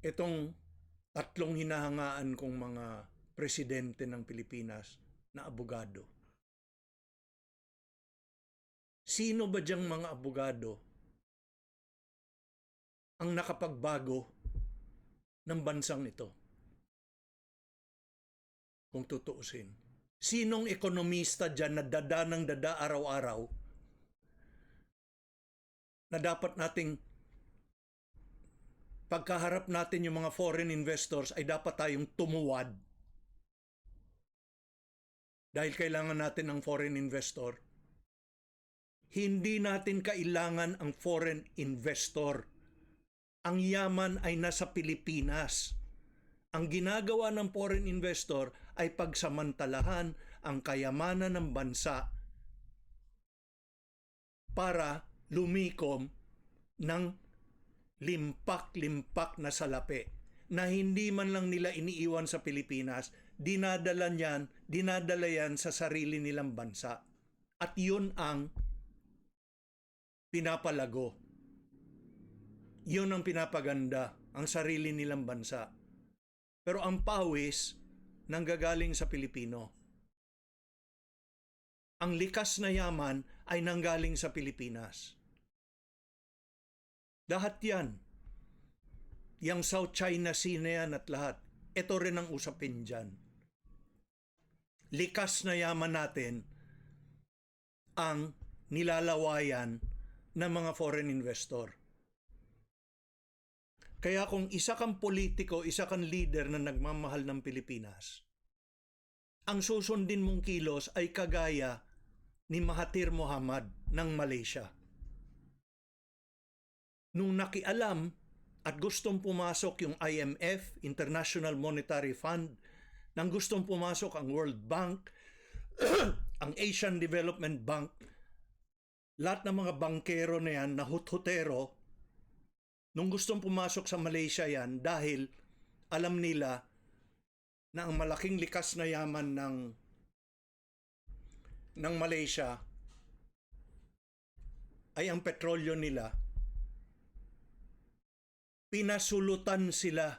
Speaker 2: itong tatlong hinahangaan kong mga presidente ng Pilipinas na abogado. Sino ba diyang mga abogado ang nakapagbago ng bansang ito. Kung tutuusin. Sinong ekonomista dyan na dada ng dada araw-araw na dapat nating pagkaharap natin yung mga foreign investors ay dapat tayong tumuwad dahil kailangan natin ng foreign investor. Hindi natin kailangan ang foreign investor. Ang yaman ay nasa Pilipinas. Ang ginagawa ng foreign investor ay pagsamantalahan ang kayamanan ng bansa para lumikom ng limpak-limpak na salapi na hindi man lang nila iniiwan sa Pilipinas, dinadala yan sa sarili nilang bansa. At yun ang pinapalago. Yun ang pinapaganda, ang sarili nilang bansa. Pero ang pawis nanggagaling sa Pilipino. Ang likas na yaman ay nanggaling sa Pilipinas. Lahat yan. Yang South China Sea na yan at lahat. Ito rin ang usapin dyan. Likas na yaman natin ang nilalawayan ng mga foreign investor. Kaya kung isa kang politiko, isa kang leader na nagmamahal ng Pilipinas, ang susundin mong kilos ay kagaya ni Mahathir Mohamad ng Malaysia. Nung nakialam at gustong pumasok yung IMF, International Monetary Fund, nang gustong pumasok ang World Bank, ang Asian Development Bank, lahat ng mga bankero na yan, na hut-hutero, nung gustong pumasok sa Malaysia yan dahil alam nila na ang malaking likas na yaman ng Malaysia ay ang petrolyo nila, pinasulutan sila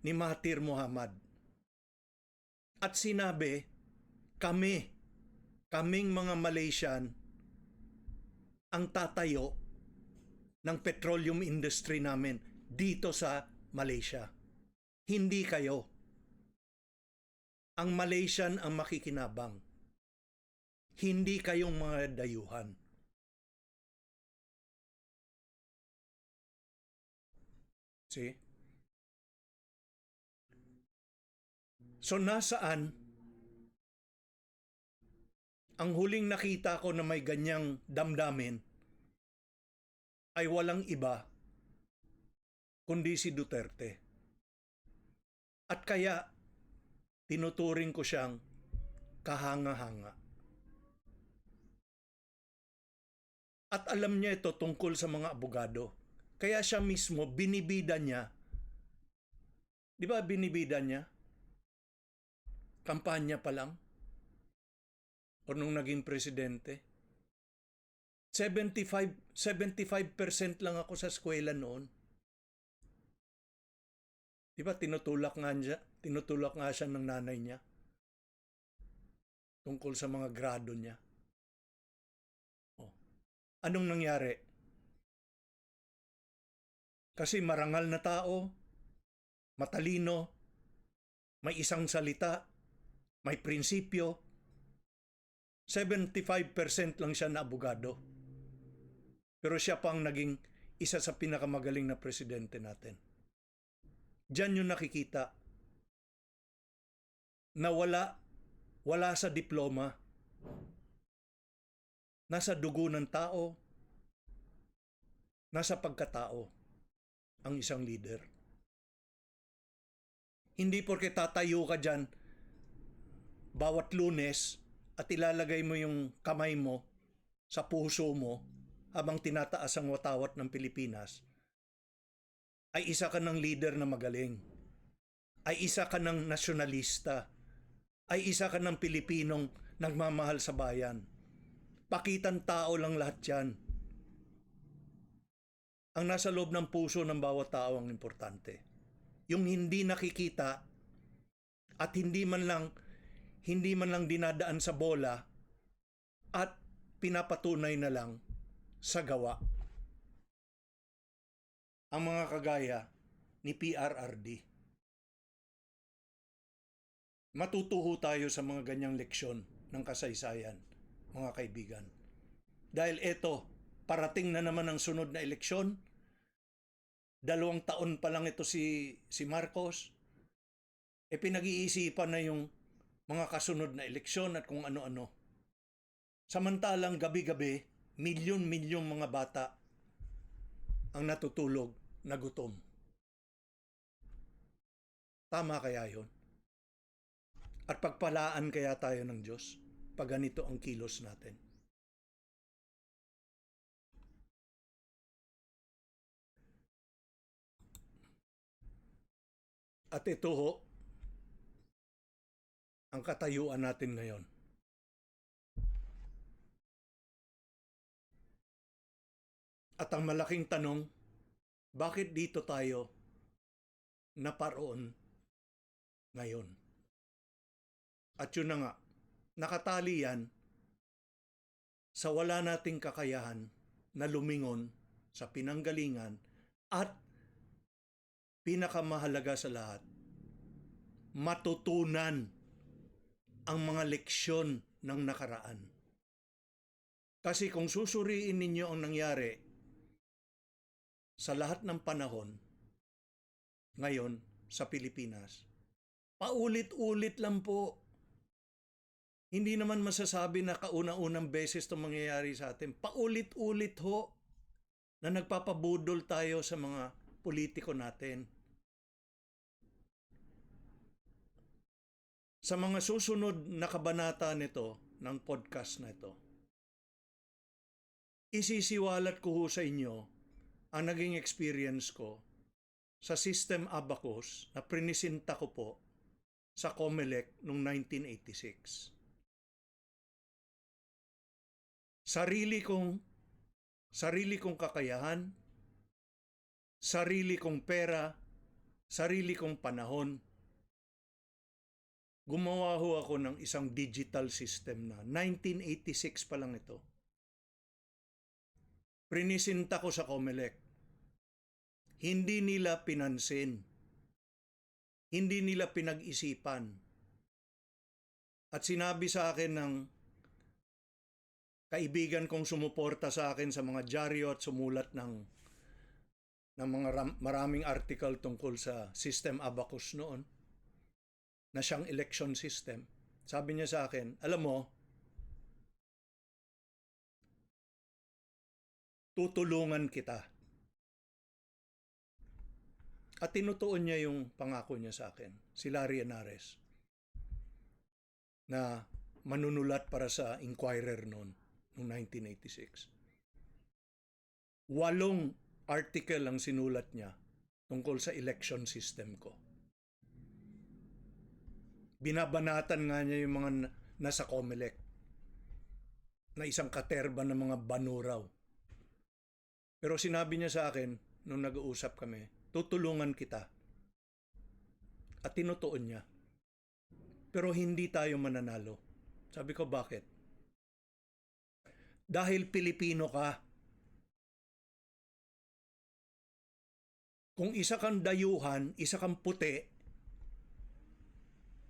Speaker 2: ni Mahathir Mohamad. At sinabi, kaming mga Malaysian ang tatayo ng petroleum industry namin dito sa Malaysia. Hindi kayo. Ang Malaysian ang makikinabang. Hindi kayong mga dayuhan. See? So nasaan ang huling nakita ko na may ganyang damdamin ay walang iba kundi si Duterte. At kaya tinuturing ko siyang kahanga-hanga. At alam niya ito tungkol sa mga abogado. Kaya siya mismo binibida niya. Di ba binibida niya? Kampanya pa lang. O nung naging presidente. 75% lang ako sa eskwela noon. Di ba tinutulak nga siya ng nanay niya tungkol sa mga grado niya. Anong nangyari? Kasi marangal na tao, matalino, may isang salita, may prinsipyo, 75% lang siya na abogado. Pero siya pang naging isa sa pinakamagaling na presidente natin. Diyan yung nakikita na wala sa diploma. Nasa dugo ng tao, nasa pagkatao ang isang leader. Hindi porke tatayo ka dyan bawat Lunes at ilalagay mo yung kamay mo sa puso mo habang tinataas ang watawat ng Pilipinas, ay isa ka ng leader na magaling, ay isa ka ng nasyonalista, ay isa ka ng Pilipinong nagmamahal sa bayan. Pakitang tao lang lahat yan. Ang nasa loob ng puso ng bawat tao ang importante. Yung hindi nakikita at hindi man lang dinadaan sa bola at pinapatunay na lang sa gawa. Ang mga kagaya ni PRRD. Matutuho tayo sa mga ganyang leksyon ng kasaysayan, mga kaibigan. Dahil eto, parating na naman ang sunod na eleksyon. 2 taon pa lang ito si Marcos. Pinag-iisipan na yung mga kasunod na eleksyon at kung ano-ano. Samantalang gabi-gabi, milyon-milyong mga bata ang natutulog na gutom. Tama kaya yon? At pagpalaan kaya tayo ng Diyos pag ganito ang kilos natin? At ito ho, ang katayuan natin ngayon. At ang malaking tanong, bakit dito tayo naparoon ngayon? At yun na nga, nakatali yan sa wala nating kakayahan na lumingon sa pinanggalingan at pinakamahalaga sa lahat, matutunan ang mga leksyon ng nakaraan. Kasi kung susuriin ninyo ang nangyari sa lahat ng panahon ngayon sa Pilipinas, paulit-ulit lang po. Hindi naman masasabi na kauna-unang beses itong mangyayari sa atin. Paulit-ulit ho na nagpapabudol tayo sa mga politiko natin. Sa mga susunod na kabanata nito, ng podcast na ito, isisiwalat ko ho sa inyo ang naging experience ko sa System Abacus na prinisinta ko po sa COMELEC noong 1986. Sarili kong kakayahan, sarili kong pera, sarili kong panahon. Gumawa ho ako ng isang digital system na 1986 pa lang ito. Prinisinta ko sa COMELEC. Hindi nila pinansin. Hindi nila pinag-isipan. At sinabi sa akin ng kaibigan kong sumuporta sa akin sa mga dyaryo at sumulat ng mga maraming article tungkol sa System Abacus noon, na siyang election system. Sabi niya sa akin, alam mo, tutulungan kita. At tinutuon niya yung pangako niya sa akin, si Larry Henares, na manunulat para sa Inquirer noong 1986. 8 article ang sinulat niya tungkol sa election system ko. Binabanatan nga niya yung mga nasa COMELEC na isang katerba ng mga banuraw. Pero sinabi niya sa akin nung nag-uusap kami, tutulungan kita. At tinutuon niya. Pero hindi tayo mananalo. Sabi ko, bakit? Dahil Pilipino ka. Kung isa kang dayuhan, isa kang puti,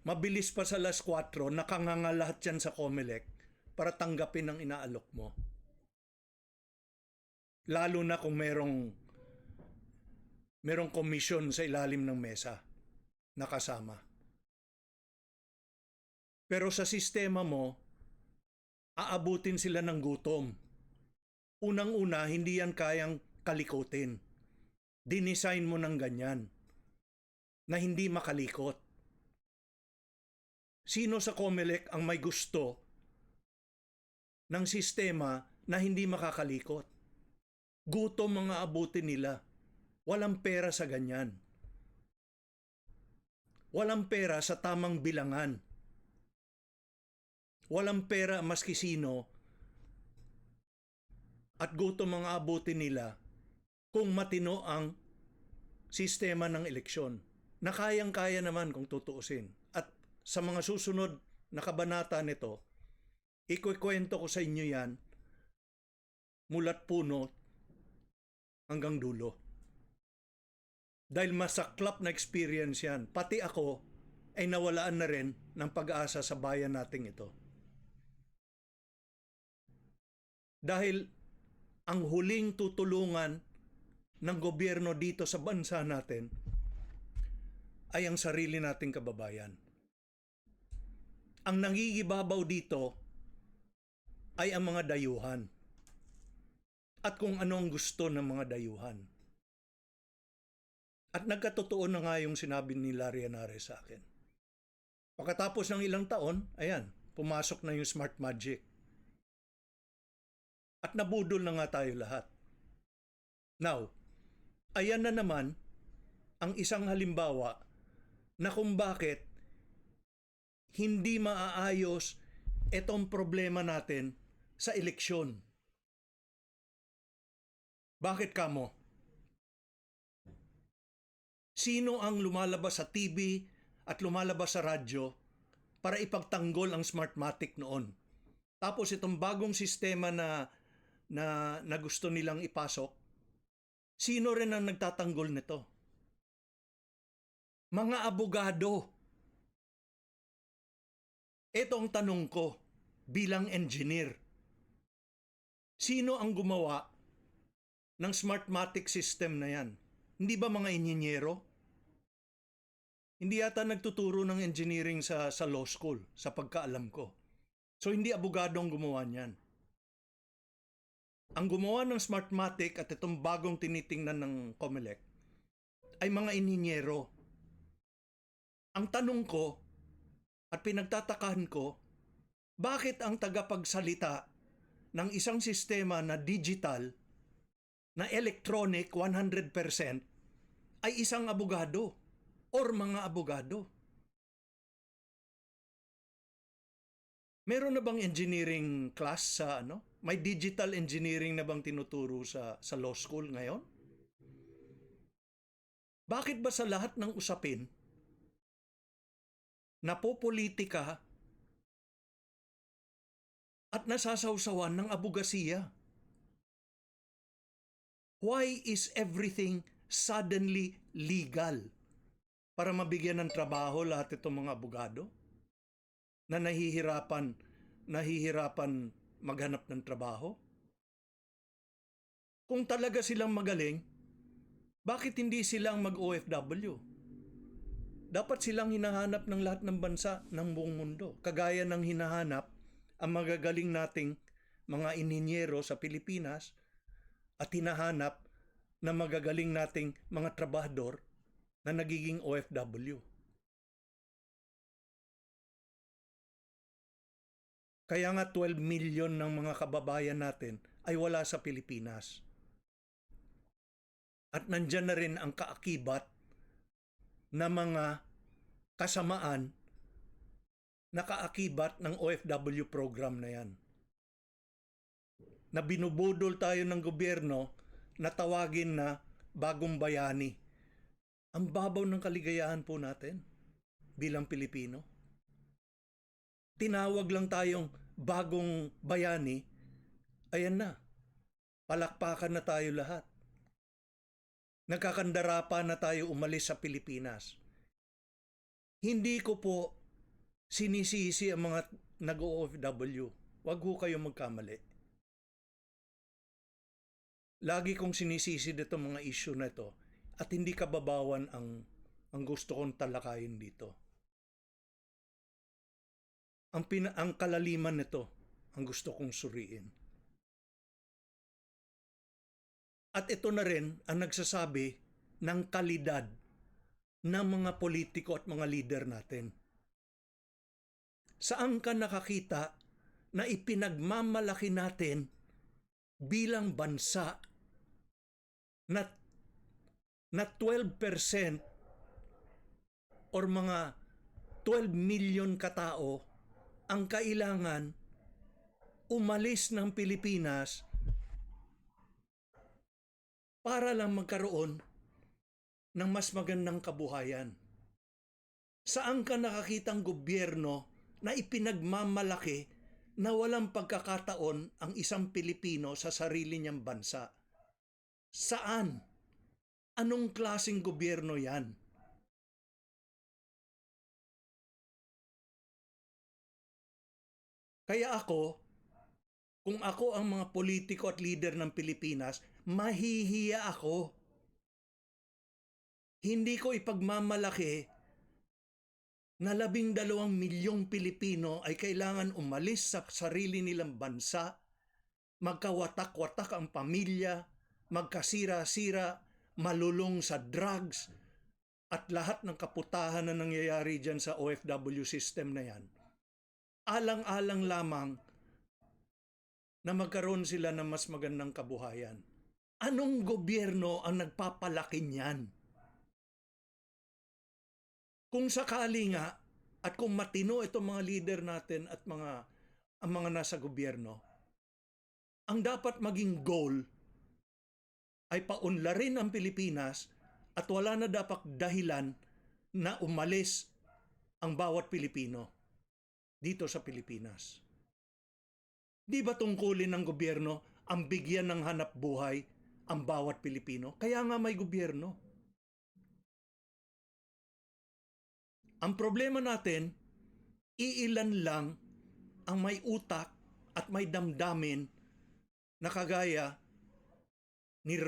Speaker 2: mabilis pa sa alas 4, nakanganga lahat yan sa COMELEC para tanggapin ang inaalok mo. Lalo na kung merong komisyon sa ilalim ng mesa na kasama. Pero sa sistema mo, aabutin sila ng gutom. Unang-una, hindi yan kayang kalikutin. Dinesign mo ng ganyan na hindi makalikot. Sino sa COMELEC ang may gusto ng sistema na hindi makakalikot? Gutom ang aabutin nila. Walang pera sa ganyan. Walang pera sa tamang bilangan. Walang pera maski sino at gutom ang aabutin nila kung matino ang sistema ng eleksyon. Na kayang-kaya naman kung tutuusin. At sa mga susunod na kabanata nito, ikukwento ko sa inyo yan mulat puno hanggang dulo. Dahil masaklap na experience yan. Pati ako ay nawalaan na rin ng pag-asa sa bayan nating ito. Dahil ang huling tutulungan ng gobyerno dito sa bansa natin ay ang sarili nating kababayan. Ang nangigibabaw dito ay ang mga dayuhan at kung ano ang gusto ng mga dayuhan. At nagkatotoo na nga yung sinabi ni Larry Henares sa akin. Pagkatapos ng ilang taon, ayan, pumasok na yung smart magic. At nabudol na nga tayo lahat. Now, ayan na naman ang isang halimbawa na kung bakit hindi maaayos itong problema natin sa eleksyon. Bakit kamo? Sino ang lumalabas sa TV at lumalabas sa radyo para ipagtanggol ang Smartmatic noon? Tapos itong bagong sistema na gusto nilang ipasok, sino rin ang nagtatanggol nito? Mga abogado. Ito ang tanong ko bilang engineer. Sino ang gumawa ng Smartmatic system na yan? Hindi ba mga inhinyero? Hindi yata nagtuturo ng engineering sa law school, sa pagkaalam ko. So hindi abogado ang gumawa niyan. Ang gumawa ng Smartmatic at itong bagong tinitingnan ng COMELEC ay mga inhinyero. Ang tanong ko at pinagtatakahan ko, bakit ang tagapagsalita ng isang sistema na digital, na electronic 100% ay isang abogado or mga abogado? Meron na bang engineering class sa May digital engineering na bang tinuturo sa law school ngayon? Bakit ba sa lahat ng usapin napopolitika at nasasawsawan ng abogasiya? Why is everything suddenly legal? Para mabigyan ng trabaho lahat itong mga abogado na nahihirapan maghanap ng trabaho? Kung talaga silang magaling, bakit hindi silang mag-OFW? Dapat silang hinahanap ng lahat ng bansa ng buong mundo. Kagaya ng hinahanap ang magagaling nating mga inhinyero sa Pilipinas at hinahanap na magagaling nating mga trabahador na nagiging OFW. Kaya nga 12 million ng mga kababayan natin ay wala sa Pilipinas. At nandyan na rin ang kaakibat na mga kasamaan na kaakibat ng OFW program na yan. Na binubudol tayo ng gobyerno na tawagin na bagong bayani. Ang babaw ng kaligayahan po natin bilang Pilipino. Tinawag lang tayong bagong bayani, ayan na, palakpakan na tayo lahat. Nagkakandara pa na tayo umalis sa Pilipinas. Hindi ko po sinisisi ang mga nag-OFW. Huwag ho kayo magkamali. Lagi kong sinisisi dito mga issue na ito at hindi kababawan ang gusto kong talakayin dito. Ang kalaliman nito ang gusto kong suriin. At ito na rin ang nagsasabi ng kalidad ng mga politiko at mga leader natin. Saan ka nakakita na ipinagmamalaki natin bilang bansa na 12% or mga 12 million katao ang kailangan umalis ng Pilipinas para lang magkaroon ng mas magandang kabuhayan? Saan ka nakakitang gobyerno na ipinagmamalaki na walang pagkakataon ang isang Pilipino sa sarili niyang bansa? Saan? Anong klaseng gobyerno yan? Kaya kung ako ang mga politiko at leader ng Pilipinas, mahihiya ako. Hindi ko ipagmamalaki na 12 milyong Pilipino ay kailangan umalis sa sarili nilang bansa, magkawatak-watak ang pamilya, magkasira-sira, malulong sa drugs, at lahat ng kaputahan na nangyayari dyan sa OFW system na yan. Alang-alang lamang na magkaroon sila ng mas magandang kabuhayan. Anong gobyerno ang nagpapalaki niyan? Kung sakali nga at kung matino itong mga leader natin at ang mga nasa gobyerno, ang dapat maging goal ay paunlarin ang Pilipinas at wala na dapat dahilan na umalis ang bawat Pilipino dito sa Pilipinas. Di ba tungkulin ng gobyerno ang bigyan ng hanap buhay ang bawat Pilipino? Kaya nga may gobyerno. Ang problema natin, iilan lang ang may utak at may damdamin na kagaya ni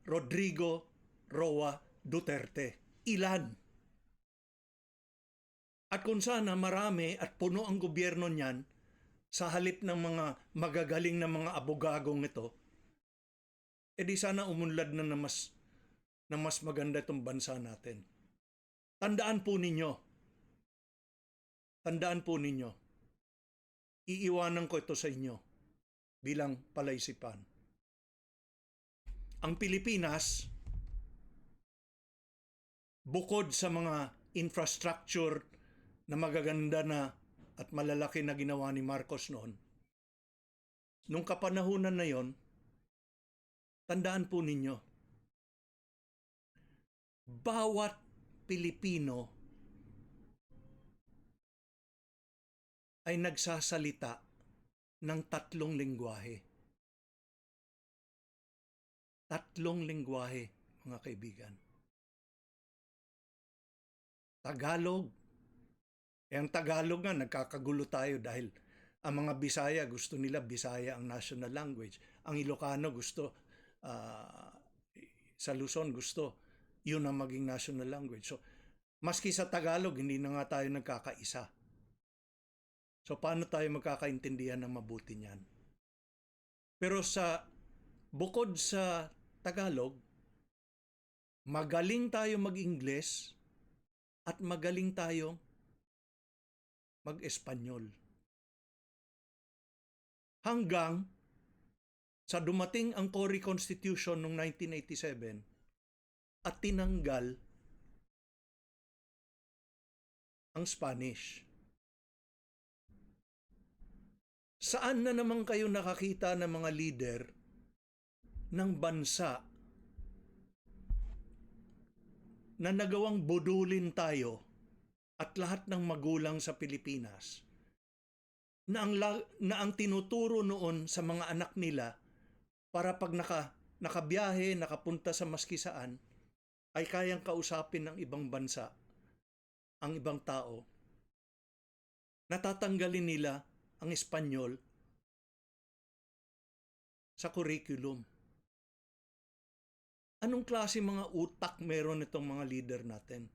Speaker 2: Rodrigo Roa Duterte. Ilan? At kung sana marami at puno ang gobyerno niyan, sa halip ng mga magagaling na mga abogagong ito, edi sana umunlad na mas maganda itong bansa natin. Tandaan po ninyo, iiwanan ko ito sa inyo bilang palaisipan. Ang Pilipinas, bukod sa mga infrastructure na magaganda na at malalaki na ginawa ni Marcos noon, nung kapanahunan na yon, tandaan po ninyo, bawat Pilipino ay nagsasalita ng 3 lengguwahe. 3 lengguwahe, mga kaibigan. Tagalog. Ang Tagalog nga, nagkakagulo tayo dahil ang mga Bisaya, gusto nila Bisaya ang national language. Ang Ilocano gusto, sa Luzon gusto, yun ang maging national language. So, maski sa Tagalog, hindi na nga tayo nagkakaisa. So, paano tayo magkakaintindihan ng mabuti niyan? Pero bukod sa Tagalog, magaling tayo mag-Ingles at magaling tayo mag-Espanyol. Hanggang sa dumating ang Cory Constitution noong 1987 at tinanggal ang Spanish. Saan na naman kayo nakakita ng mga leader ng bansa na nagawang budulin tayo at lahat ng magulang sa Pilipinas na ang tinuturo noon sa mga anak nila para pag nakabiyahe, nakapunta sa maski saan, ay kayang kausapin ng ibang bansa, ang ibang tao. Natatanggalin nila ang Espanyol sa curriculum. Anong klase mga utak meron itong mga leader natin?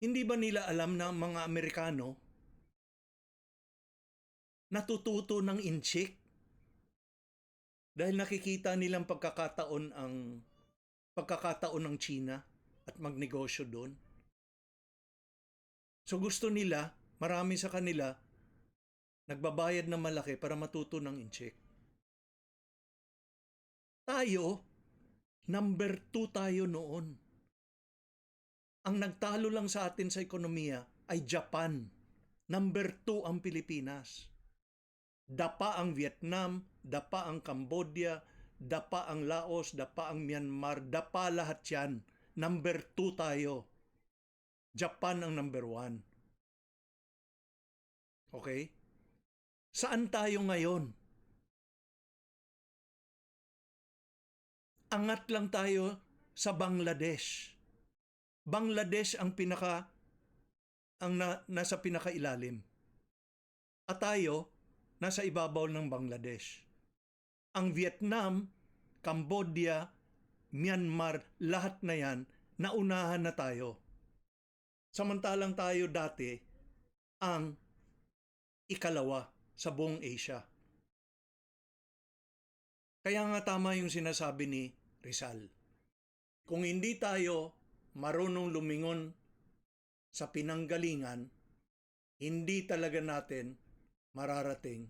Speaker 2: Hindi ba nila alam na mga Amerikano natututo ng inchik dahil nakikita nilang pagkakataon ng China at magnegosyo doon? So gusto nila, marami sa kanila, nagbabayad na malaki para matuto ng inchik. Tayo, number 2 tayo noon. Ang nagtalo lang sa atin sa ekonomiya ay Japan. Number 2 ang Pilipinas. Dapa ang Vietnam, dapa ang Cambodia, dapa ang Laos, dapa ang Myanmar, dapa lahat yan. Number 2 tayo. Japan ang number 1. Okay? Saan tayo ngayon? Angat lang tayo sa Bangladesh. Bangladesh ang nasa pinakailalim. At tayo nasa ibabaw ng Bangladesh. Ang Vietnam, Cambodia, Myanmar, lahat na yan, naunahan na tayo. Samantalang tayo dati ang ikalawa sa buong Asia. Kaya nga tama yung sinasabi ni Rizal. Kung hindi tayo marunong lumingon sa pinanggalingan, hindi talaga natin mararating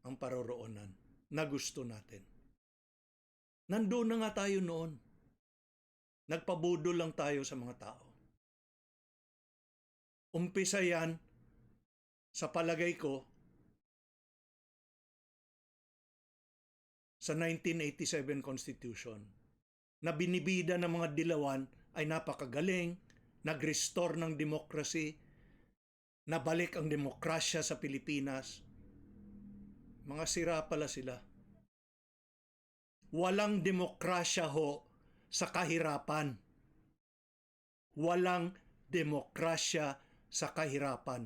Speaker 2: ang paroroonan na gusto natin. Nandoon na nga tayo noon. Nagpabudol lang tayo sa mga tao. Umpisa yan, sa palagay ko, sa 1987 Constitution, na binibida ng mga dilawan ay napakagaling, nag-restore ng democracy, nabalik ang demokrasya sa Pilipinas. Mga sira pala sila. Walang demokrasya ho sa kahirapan. Walang demokrasya sa kahirapan.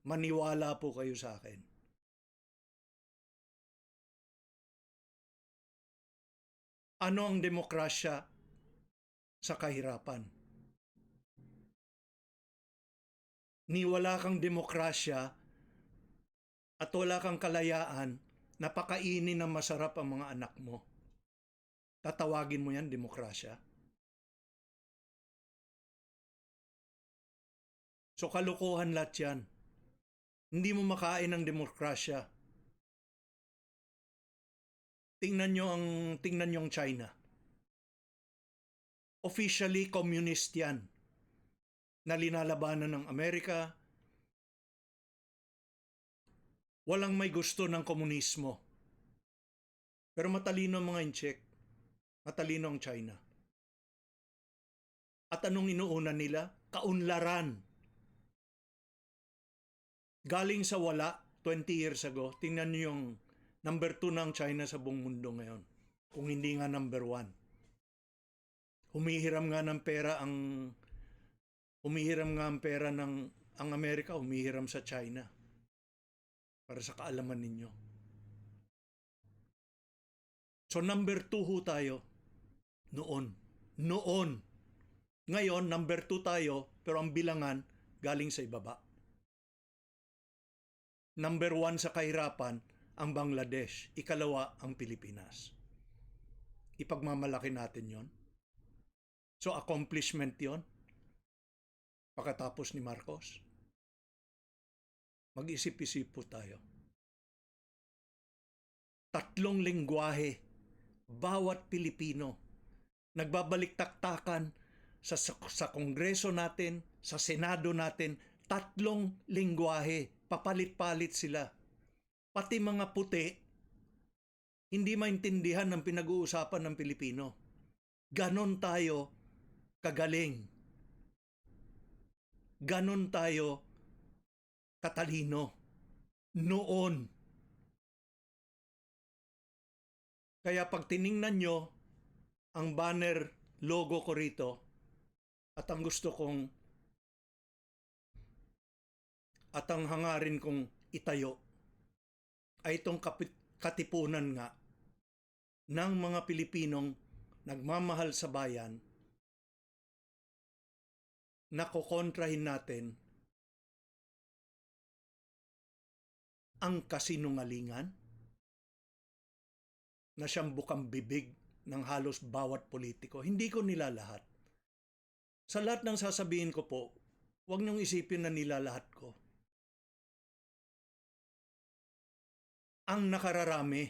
Speaker 2: Maniwala po kayo sa akin. Ano ang demokrasya sa kahirapan? Ni wala kang demokrasya at wala kang kalayaan na pakainin ng masarap ang mga anak mo. Tatawagin mo yan demokrasya? So kalukuhan lahat yan. Hindi mo makain ng demokrasya. Tingnan nyo ang China. Officially communist yan. Na linalabanan ng Amerika. Walang may gusto ng komunismo. Pero matalino ang mga incheck. Matalino ang China. At anong inuuna nila? Kaunlaran. Galing sa wala 20 years ago, tingnan niyo yung number 2 ng China sa buong mundo ngayon. Kung hindi nga number 1. Humihiram nga ang pera ng ang Amerika, humihiram sa China. Para sa kaalaman ninyo. So number 2 ho tayo noon. Ngayon, number 2 tayo, pero ang bilangan galing sa ibaba. Number 1 sa kahirapan, ang Bangladesh. Ikalawa, ang Pilipinas. Ipagmamalaki natin yon. So, accomplishment yon. Pagkatapos ni Marcos. Mag-isip-isip po tayo. 3 lengguwahe. Bawat Pilipino. Nagbabalik-taktakan sa Kongreso natin, sa Senado natin, 3 lengguwahe. Papalit-palit sila. Pati mga puti, hindi maintindihan ng pinag-uusapan ng Pilipino. Ganon tayo kagaling. Ganon tayo katalino. Noon. Kaya pag tiningnan nyo ang banner logo ko rito, at ang gusto kong at ang hangarin kong itayo ay itong katipunan nga ng mga Pilipinong nagmamahal sa bayan na kokontrahin natin ang kasinungalingan na siyang bukang bibig ng halos bawat politiko. Hindi ko nilalahat. Sa lahat ng sasabihin ko po, huwag niyong isipin na nilalahat ko. Ang nakararami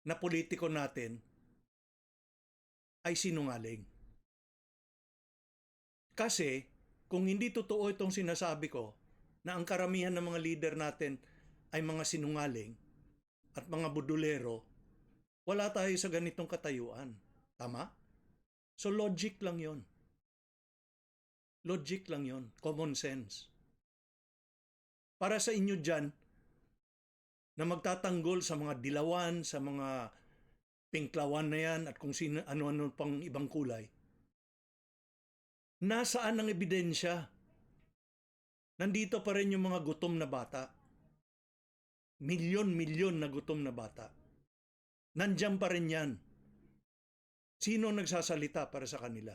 Speaker 2: na politiko natin ay sinungaling. Kasi kung hindi totoo itong sinasabi ko na ang karamihan ng mga leader natin ay mga sinungaling at mga budulero, wala tayo sa ganitong katayuan. Tama? So logic lang yon. Logic lang yon. Common sense. Para sa inyo dyan, na magtatanggol sa mga dilawan, sa mga pinklawan na yan at kung sino, ano-ano pang ibang kulay. Nasaan ang ebidensya? Nandito pa rin yung mga gutom na bata. Milyon-milyon na gutom na bata. Nandiyan pa rin yan. Sino nagsasalita para sa kanila?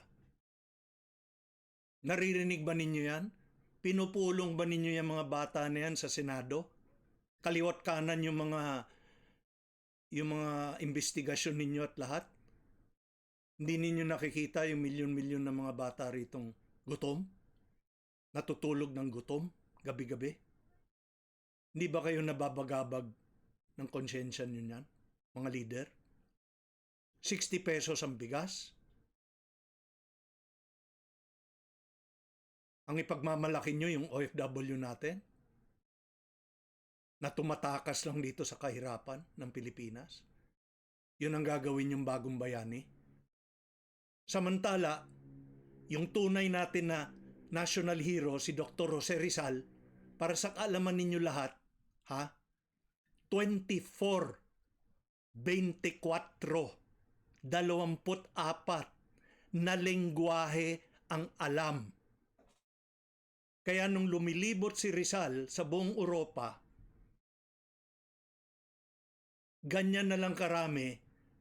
Speaker 2: Naririnig ba ninyo yan? Pinupulong ba ninyo yung mga bata na yan sa Senado? Kaliwat kanan yung mga investigasyon ninyo at lahat? Hindi ninyo nakikita yung milyon-milyon na mga bata ritong gutom? Natutulog ng gutom gabi-gabi? Hindi ba kayo nababagabag ng konsyensya nyo yan, mga leader? 60 pesos ang bigas? Ang ipagmamalaki nyo yung OFW natin? Na tumatakas lang dito sa kahirapan ng Pilipinas? Yun ang gagawin yung bagong bayani? Samantala, yung tunay natin na national hero, si Dr. Jose Rizal, para sa kaalaman ninyo lahat, 24 na lengguwahe ang alam. Kaya nung lumilibot si Rizal sa buong Europa, ganyan na lang karami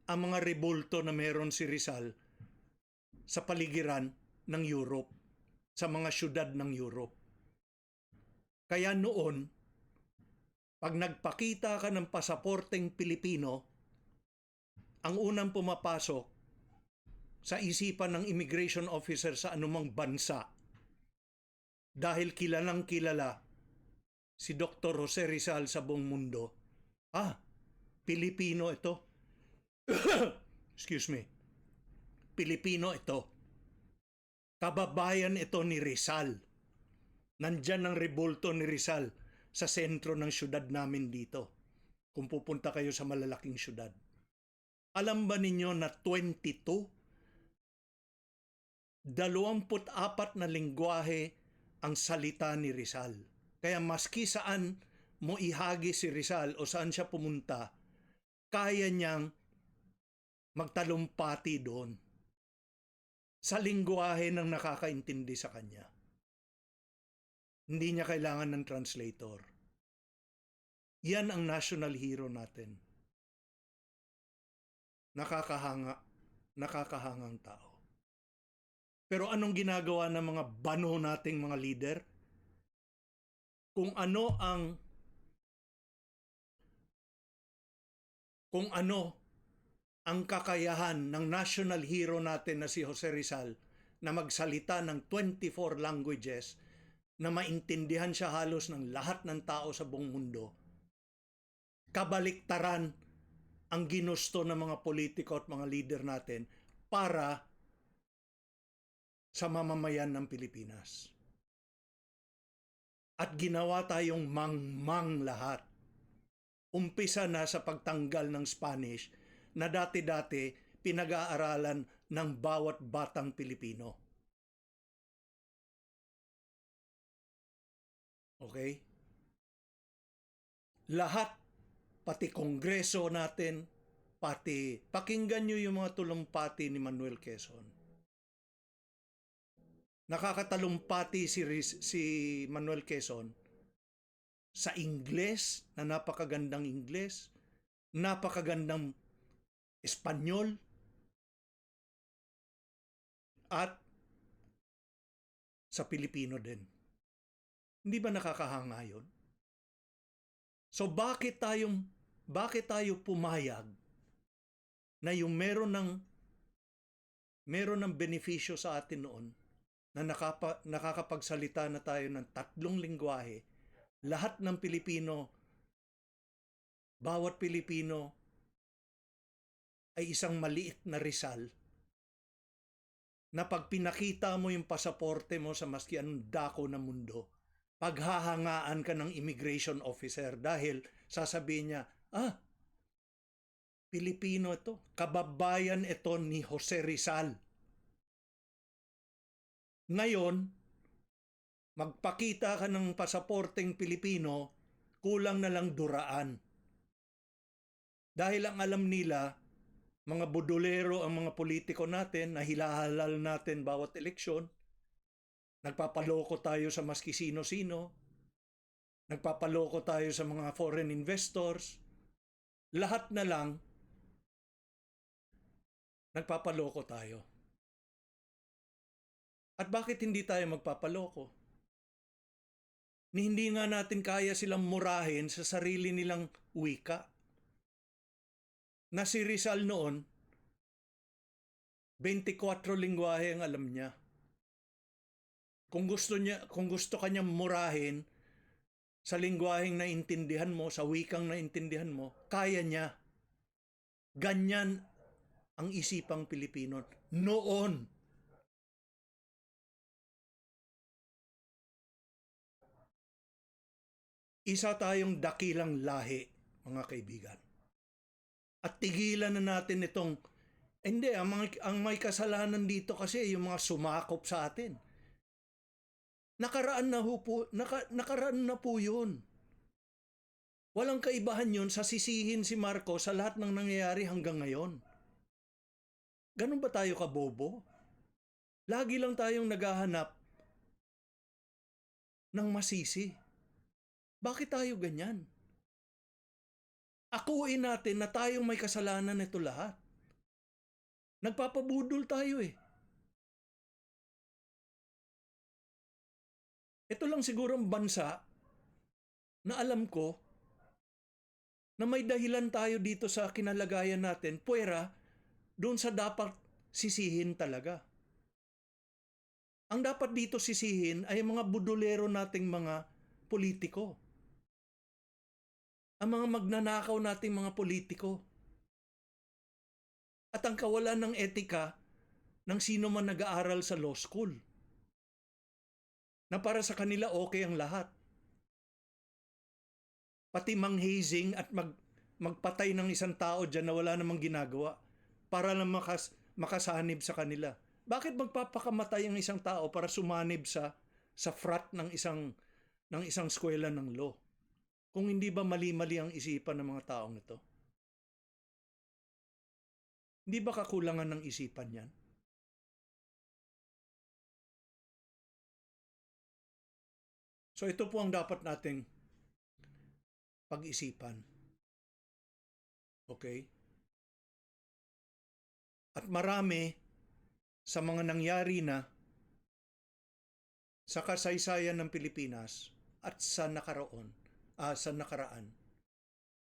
Speaker 2: ang mga rebulto na meron si Rizal sa paligiran ng Europe, sa mga syudad ng Europe. Kaya noon, pag nagpakita ka ng pasaporteng Pilipino, ang unang pumapasok sa isipan ng immigration officer sa anumang bansa, dahil kilalang kilala si Dr. Jose Rizal sa buong mundo, Pilipino ito. Excuse me. Pilipino ito. Kababayan ito ni Rizal. Nandyan ang rebulto ni Rizal sa sentro ng syudad namin dito. Kung pupunta kayo sa malalaking syudad. Alam ba ninyo na 24 na lengguwahe ang salita ni Rizal? Kaya maski saan mo ihagi si Rizal o saan siya pumunta, kaya niyang magtalumpati doon sa lengguwahe ng nakakaintindi sa kanya. Hindi niya kailangan ng translator. Yan ang national hero natin. Nakakahangang tao. Pero anong ginagawa ng mga bano nating mga leader? Kung ano ang kakayahan ng national hero natin na si Jose Rizal na magsalita ng 24 languages na maintindihan siya halos ng lahat ng tao sa buong mundo, kabaliktaran ang ginusto ng mga politiko at mga leader natin para sa mamamayan ng Pilipinas. At ginawa tayong mangmang lahat. Umpisa na sa pagtanggal ng Spanish na dati-dati pinag-aaralan ng bawat batang Pilipino. Okay? Lahat, pati Kongreso natin, pati pakinggan nyo yung mga tulumpati ni Manuel Quezon. Nakakatalumpati si Manuel Quezon sa Ingles, na napakagandang Ingles, napakagandang Espanyol, at sa Pilipino din. Hindi ba nakakahanga yun? So bakit tayo pumayag na yung meron ng benepisyo sa atin noon na nakakapagsalita na tayo ng 3 lengguwahe, lahat ng Pilipino, bawat Pilipino ay isang maliit na Rizal na pag pinakita mo yung pasaporte mo sa maski anong dako na mundo, paghahangaan ka ng immigration officer dahil sasabihin niya, Pilipino ito, kababayan ito ni Jose Rizal. Ngayon, magpakita ka ng pasaporteng Pilipino, kulang na lang duraan. Dahil ang alam nila, Mga budolero ang mga politiko natin na hilahalal natin bawat eleksyon. Nagpapaloko tayo sa maski sino-sino. Nagpapaloko tayo sa mga foreign investors. Lahat na lang, nagpapaloko tayo. At bakit hindi tayo magpapaloko? Ni hindi nga natin kaya silang murahin sa sarili nilang wika. Na si Rizal noon, 24 lingwahe ang alam niya. Kung gusto kanyang murahin sa lingwaheng naintindihan mo, sa wikang naintindihan mo, kaya niya. Ganyan ang isipang Pilipino noon. Isa tayong dakilang lahi, mga kaibigan. At tigilan na natin itong, hindi, ang may kasalanan dito kasi yung mga sumakop sa atin. Nakaraan na po yun. Walang kaibahan yun sa sisihin si Marcos sa lahat ng nangyayari hanggang ngayon. Ganun ba tayo kabobo? Lagi lang tayong naghahanap ng masisi. Bakit tayo ganyan? Akuin natin na tayong may kasalanan nito lahat. Nagpapabudol tayo eh. Ito lang siguro ang bansa na alam ko na may dahilan tayo dito sa kinalagayan natin, puwera doon sa dapat sisihin talaga. Ang dapat dito sisihin ay mga budolero nating mga politiko. Ang mga magnanakaw nating mga politiko. At ang kawalan ng etika ng sino man nag-aaral sa law school. Na para sa kanila okay ang lahat. Pati manghazing at magpatay ng isang tao dyan na wala namang ginagawa para lang makasanib sa kanila. Bakit magpapakamatay ang isang tao para sumanib sa frat ng isang eskwela ng law? Kung hindi ba mali-mali ang isipan ng mga taong ito? Hindi ba kakulangan ng isipan yan? So ito po ang dapat nating pag-isipan. Okay? At marami sa mga nangyari na sa kasaysayan ng Pilipinas at sa nakaraan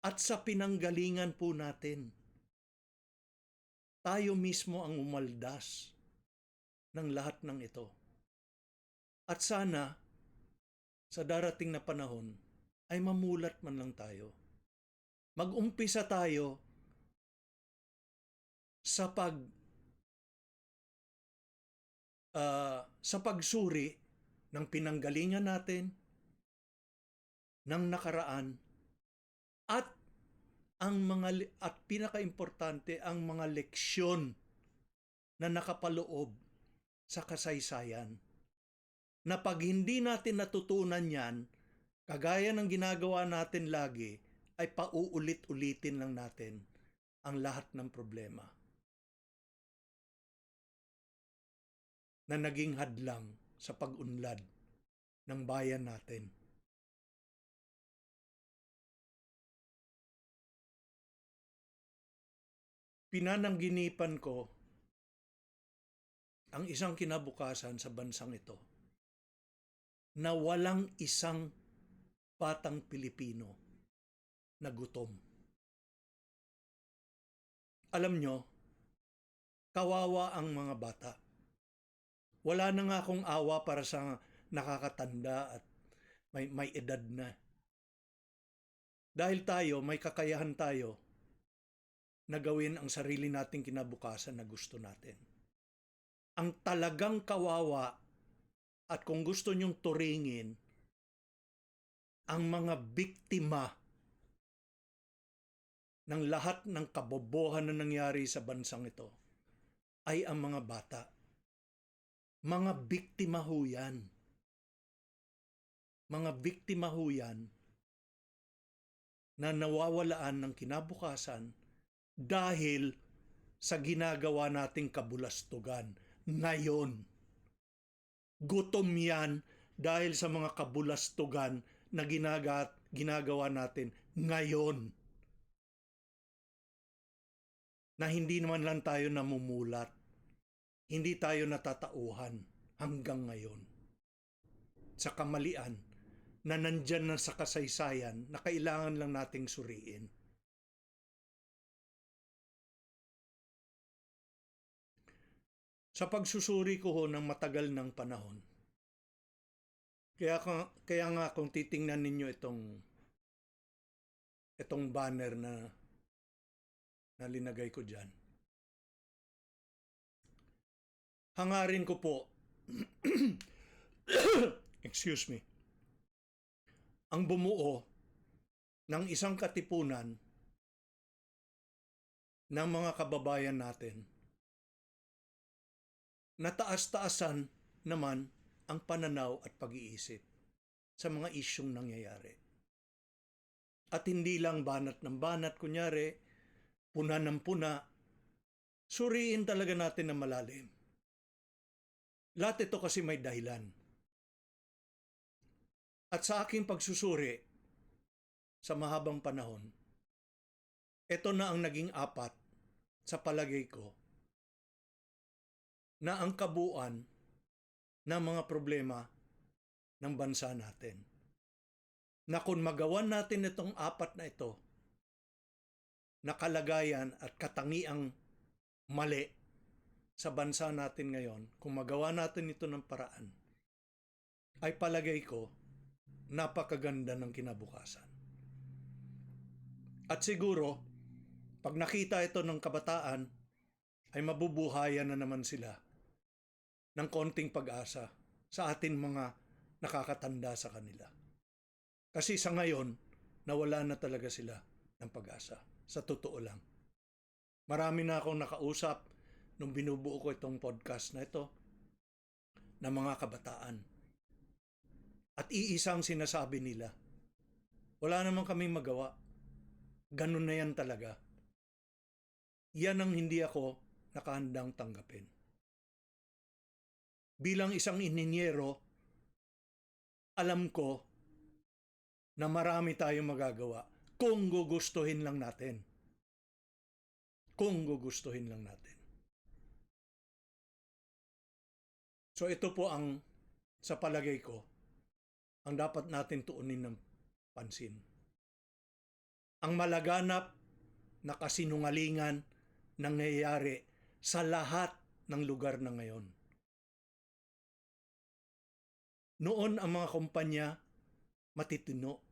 Speaker 2: at sa pinanggalingan po natin. Tayo mismo ang umaldas ng lahat ng ito. At sana sa darating na panahon ay mamulat man lang tayo. Mag-umpisa tayo sa pagsuri ng pinanggalingan natin, ng nakaraan, at pinakaimportante ang mga leksyon na nakapaloob sa kasaysayan. Na pag hindi natin natutunan yan, kagaya ng ginagawa natin lagi, ay pauulit-ulitin lang natin ang lahat ng problema na naging hadlang sa pag-unlad ng bayan natin. Pinanangginipan ko ang isang kinabukasan sa bansang ito na walang isang batang Pilipino na gutom. Alam nyo, kawawa ang mga bata. Wala na nga akong awa para sa nakakatanda at may edad na. Dahil tayo, may kakayahan tayo na gawin ang sarili nating kinabukasan na gusto natin. Ang talagang kawawa at kung gusto nyong turingin, ang mga biktima ng lahat ng kabobohan na nangyari sa bansang ito ay ang mga bata. Mga biktima ho yan. Mga biktima ho yan na nawawalaan ng kinabukasan dahil sa ginagawa nating kabulastugan ngayon. Gutom yan dahil sa mga kabulastugan na ginagawa natin ngayon. Na hindi naman lang tayo namumulat. Hindi tayo natatauhan hanggang ngayon. Sa kamalian na nandyan na sa kasaysayan na kailangan lang nating suriin. Sa pagsusuri ko ho ng matagal ng panahon, kaya nga kung titingnan ninyo itong banner na linagay ko dyan, hangarin ko po excuse me, ang bumuo ng isang katipunan ng mga kababayan natin na taas-taasan naman ang pananaw at pag-iisip sa mga isyong nangyayari. At hindi lang banat ng banat, kunyari, puna ng puna, suriin talaga natin na malalim. Lahat ito kasi may dahilan. At sa aking pagsusuri sa mahabang panahon, ito na ang naging apat sa palagay ko na ang kabuuan ng mga problema ng bansa natin. Na kung magawan natin itong apat na ito, na kalagayan at katangiang mali sa bansa natin ngayon, kung magawa natin ito ng paraan, ay palagay ko, napakaganda ng kinabukasan. At siguro, pag nakita ito ng kabataan, ay mabubuhayan na naman sila ng konting pag-asa sa ating mga nakakatanda sa kanila. Kasi sa ngayon, nawala na talaga sila ng pag-asa. Sa totoo lang. Marami na akong nakausap nung binubuo ko itong podcast na ito na mga kabataan. At iisang sinasabi nila, wala naman kaming magawa. Ganun na yan talaga. Yan ang hindi ako nakahandang tanggapin. Bilang isang ininyero, alam ko na marami tayong magagawa kung gugustuhin lang natin. Kung gugustuhin lang natin. So ito po ang, sa palagay ko, ang dapat natin tuunin ng pansin. Ang malaganap na kasinungalingan nangyayari sa lahat ng lugar na ngayon. Noon ang mga kumpanya matitino.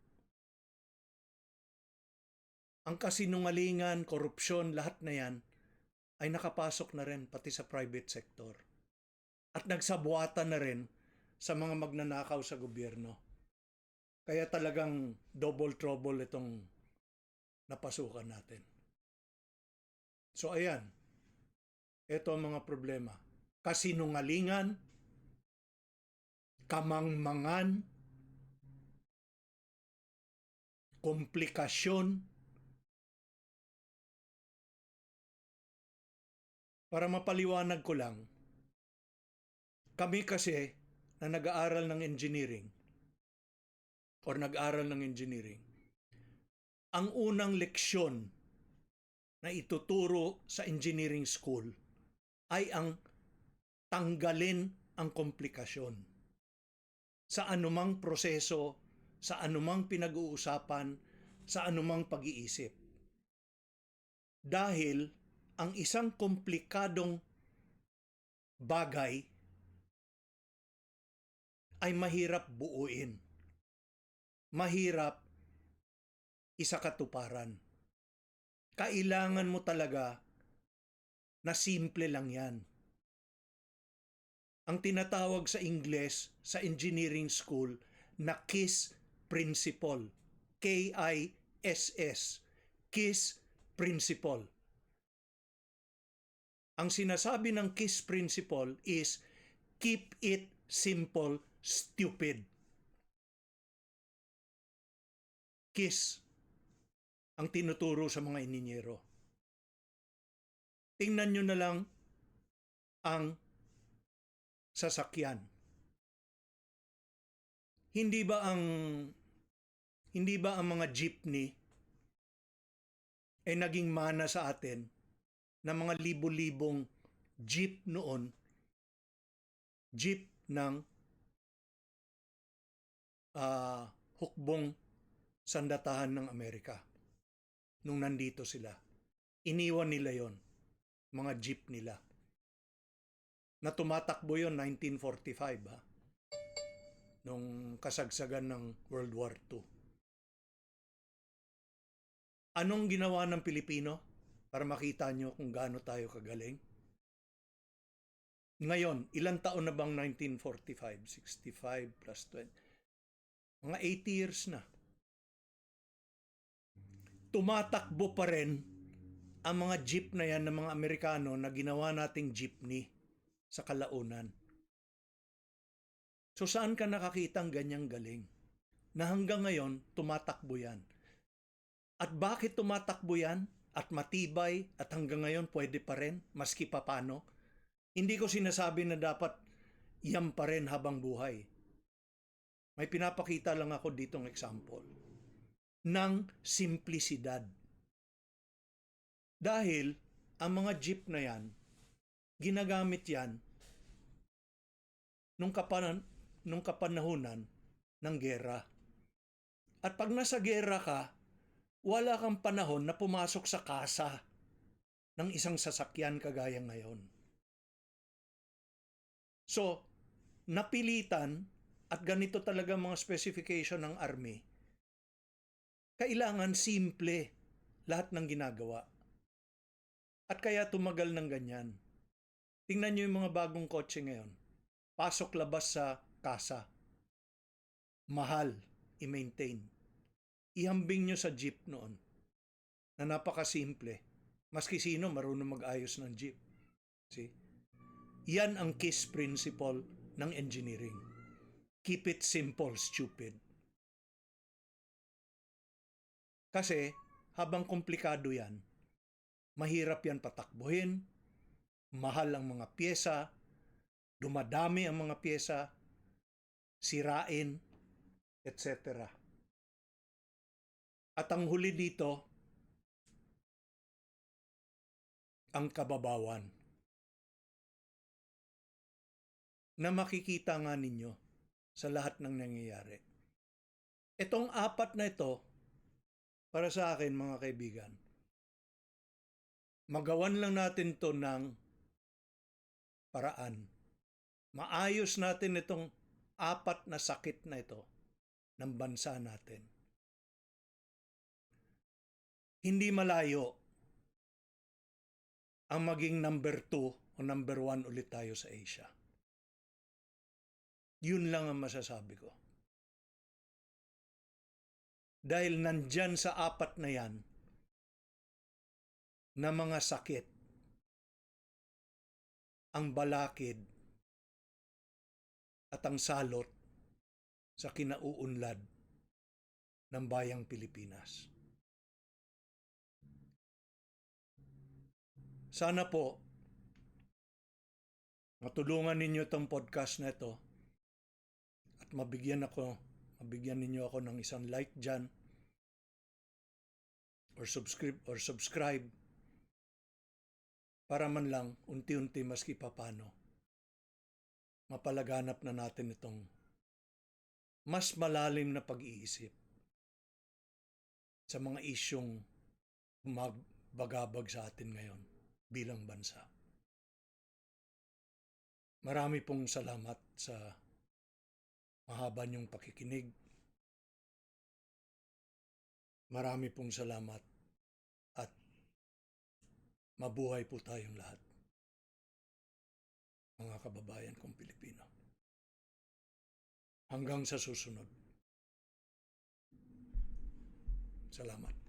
Speaker 2: Ang kasinungalingan, korupsyon, lahat na yan ay nakapasok na rin pati sa private sector. At nagsabuatan na rin sa mga magnanakaw sa gobyerno. Kaya talagang double trouble itong napasukan natin. So ayan, ito ang mga problema. Kasinungalingan, kamangmangan, komplikasyon. Para mapaliwanag ko lang, kami kasi na nag-aaral ng engineering or nag-aaral ng engineering, ang unang leksyon na ituturo sa engineering school ay ang tanggalin ang komplikasyon sa anumang proseso, sa anumang pinag-uusapan, sa anumang pag-iisip. Dahil ang isang komplikadong bagay ay mahirap buuin. Mahirap isakatuparan. Kailangan mo talaga na simple lang yan. Ang tinatawag sa Ingles sa engineering school na KISS principle. K-I-S-S. KISS principle. Ang sinasabi ng KISS principle is keep it simple, stupid. KISS ang tinuturo sa mga ininyero. Tingnan nyo na lang ang sasakyan. Hindi ba ang mga jeepney ay naging mana sa atin na mga libo-libong jeep noon, jeep ng hukbong sandatahan ng Amerika nung nandito sila. Iniwan nila yon, mga jeep nila. Na tumatakbo yon 1945 ha, nung kasagsagan ng World War II. Anong ginawa ng Pilipino para makita nyo kung gaano tayo kagaling? Ngayon, ilang taon na bang 1945? 65 plus 20. Mga 80 years na. Tumatakbo pa rin ang mga jeep na yan ng mga Amerikano na ginawa nating jeepney sa kalaunan. So saan ka nakakita ang ganyang galing? Na hanggang ngayon, tumatakbo yan. At bakit tumatakbo yan? At matibay at hanggang ngayon pwede pa rin, maski papano? Hindi ko sinasabi na dapat yan pa rin habang buhay. May pinapakita lang ako ditong example ng simplisidad. Dahil ang mga jeep na yan, ginagamit yan nung kapanahunan ng gera. At pag nasa gera ka, wala kang panahon na pumasok sa kasa ng isang sasakyan kagaya ngayon. So, napilitan at ganito talaga mga specification ng Army, kailangan simple lahat ng ginagawa. At kaya tumagal ng ganyan. Tingnan nyo yung mga bagong kotse ngayon. Pasok labas sa kasa. Mahal i-maintain. Ihambing nyo sa jeep noon na napakasimple. Maski sino marunong mag-ayos ng jeep. See? Yan ang KISS principle ng engineering. Keep it simple, stupid. Kasi habang komplikado yan, mahirap yan patakbuhin, mahal ang mga pyesa, dumadami ang mga pyesa, sirain, etc. At ang huli dito, ang kababawan. Na makikita nga ninyo sa lahat ng nangyayari. Itong apat na ito, para sa akin mga kaibigan, magawan lang natin to ng paraan. Maayos natin itong apat na sakit na ito ng bansa natin. Hindi malayo ang maging number 2 o number 1 ulit tayo sa Asia. Yun lang ang masasabi ko. Dahil nandyan sa apat na yan na mga sakit, ang balakid at ang salot sa kinauunlad ng bayang Pilipinas. Sana po matulungan ninyo itong podcast na ito at mabigyan ninyo ako ng isang like dyan or subscribe para man lang unti-unti maski papano mapalaganap na natin itong mas malalim na pag-iisip sa mga isyong magbagabag sa atin ngayon bilang bansa. Marami pong salamat sa mahaba niyong pakikinig. Marami pong salamat at mabuhay po tayong lahat, mga kababayan kong Pilipino. Hanggang sa susunod. Salamat.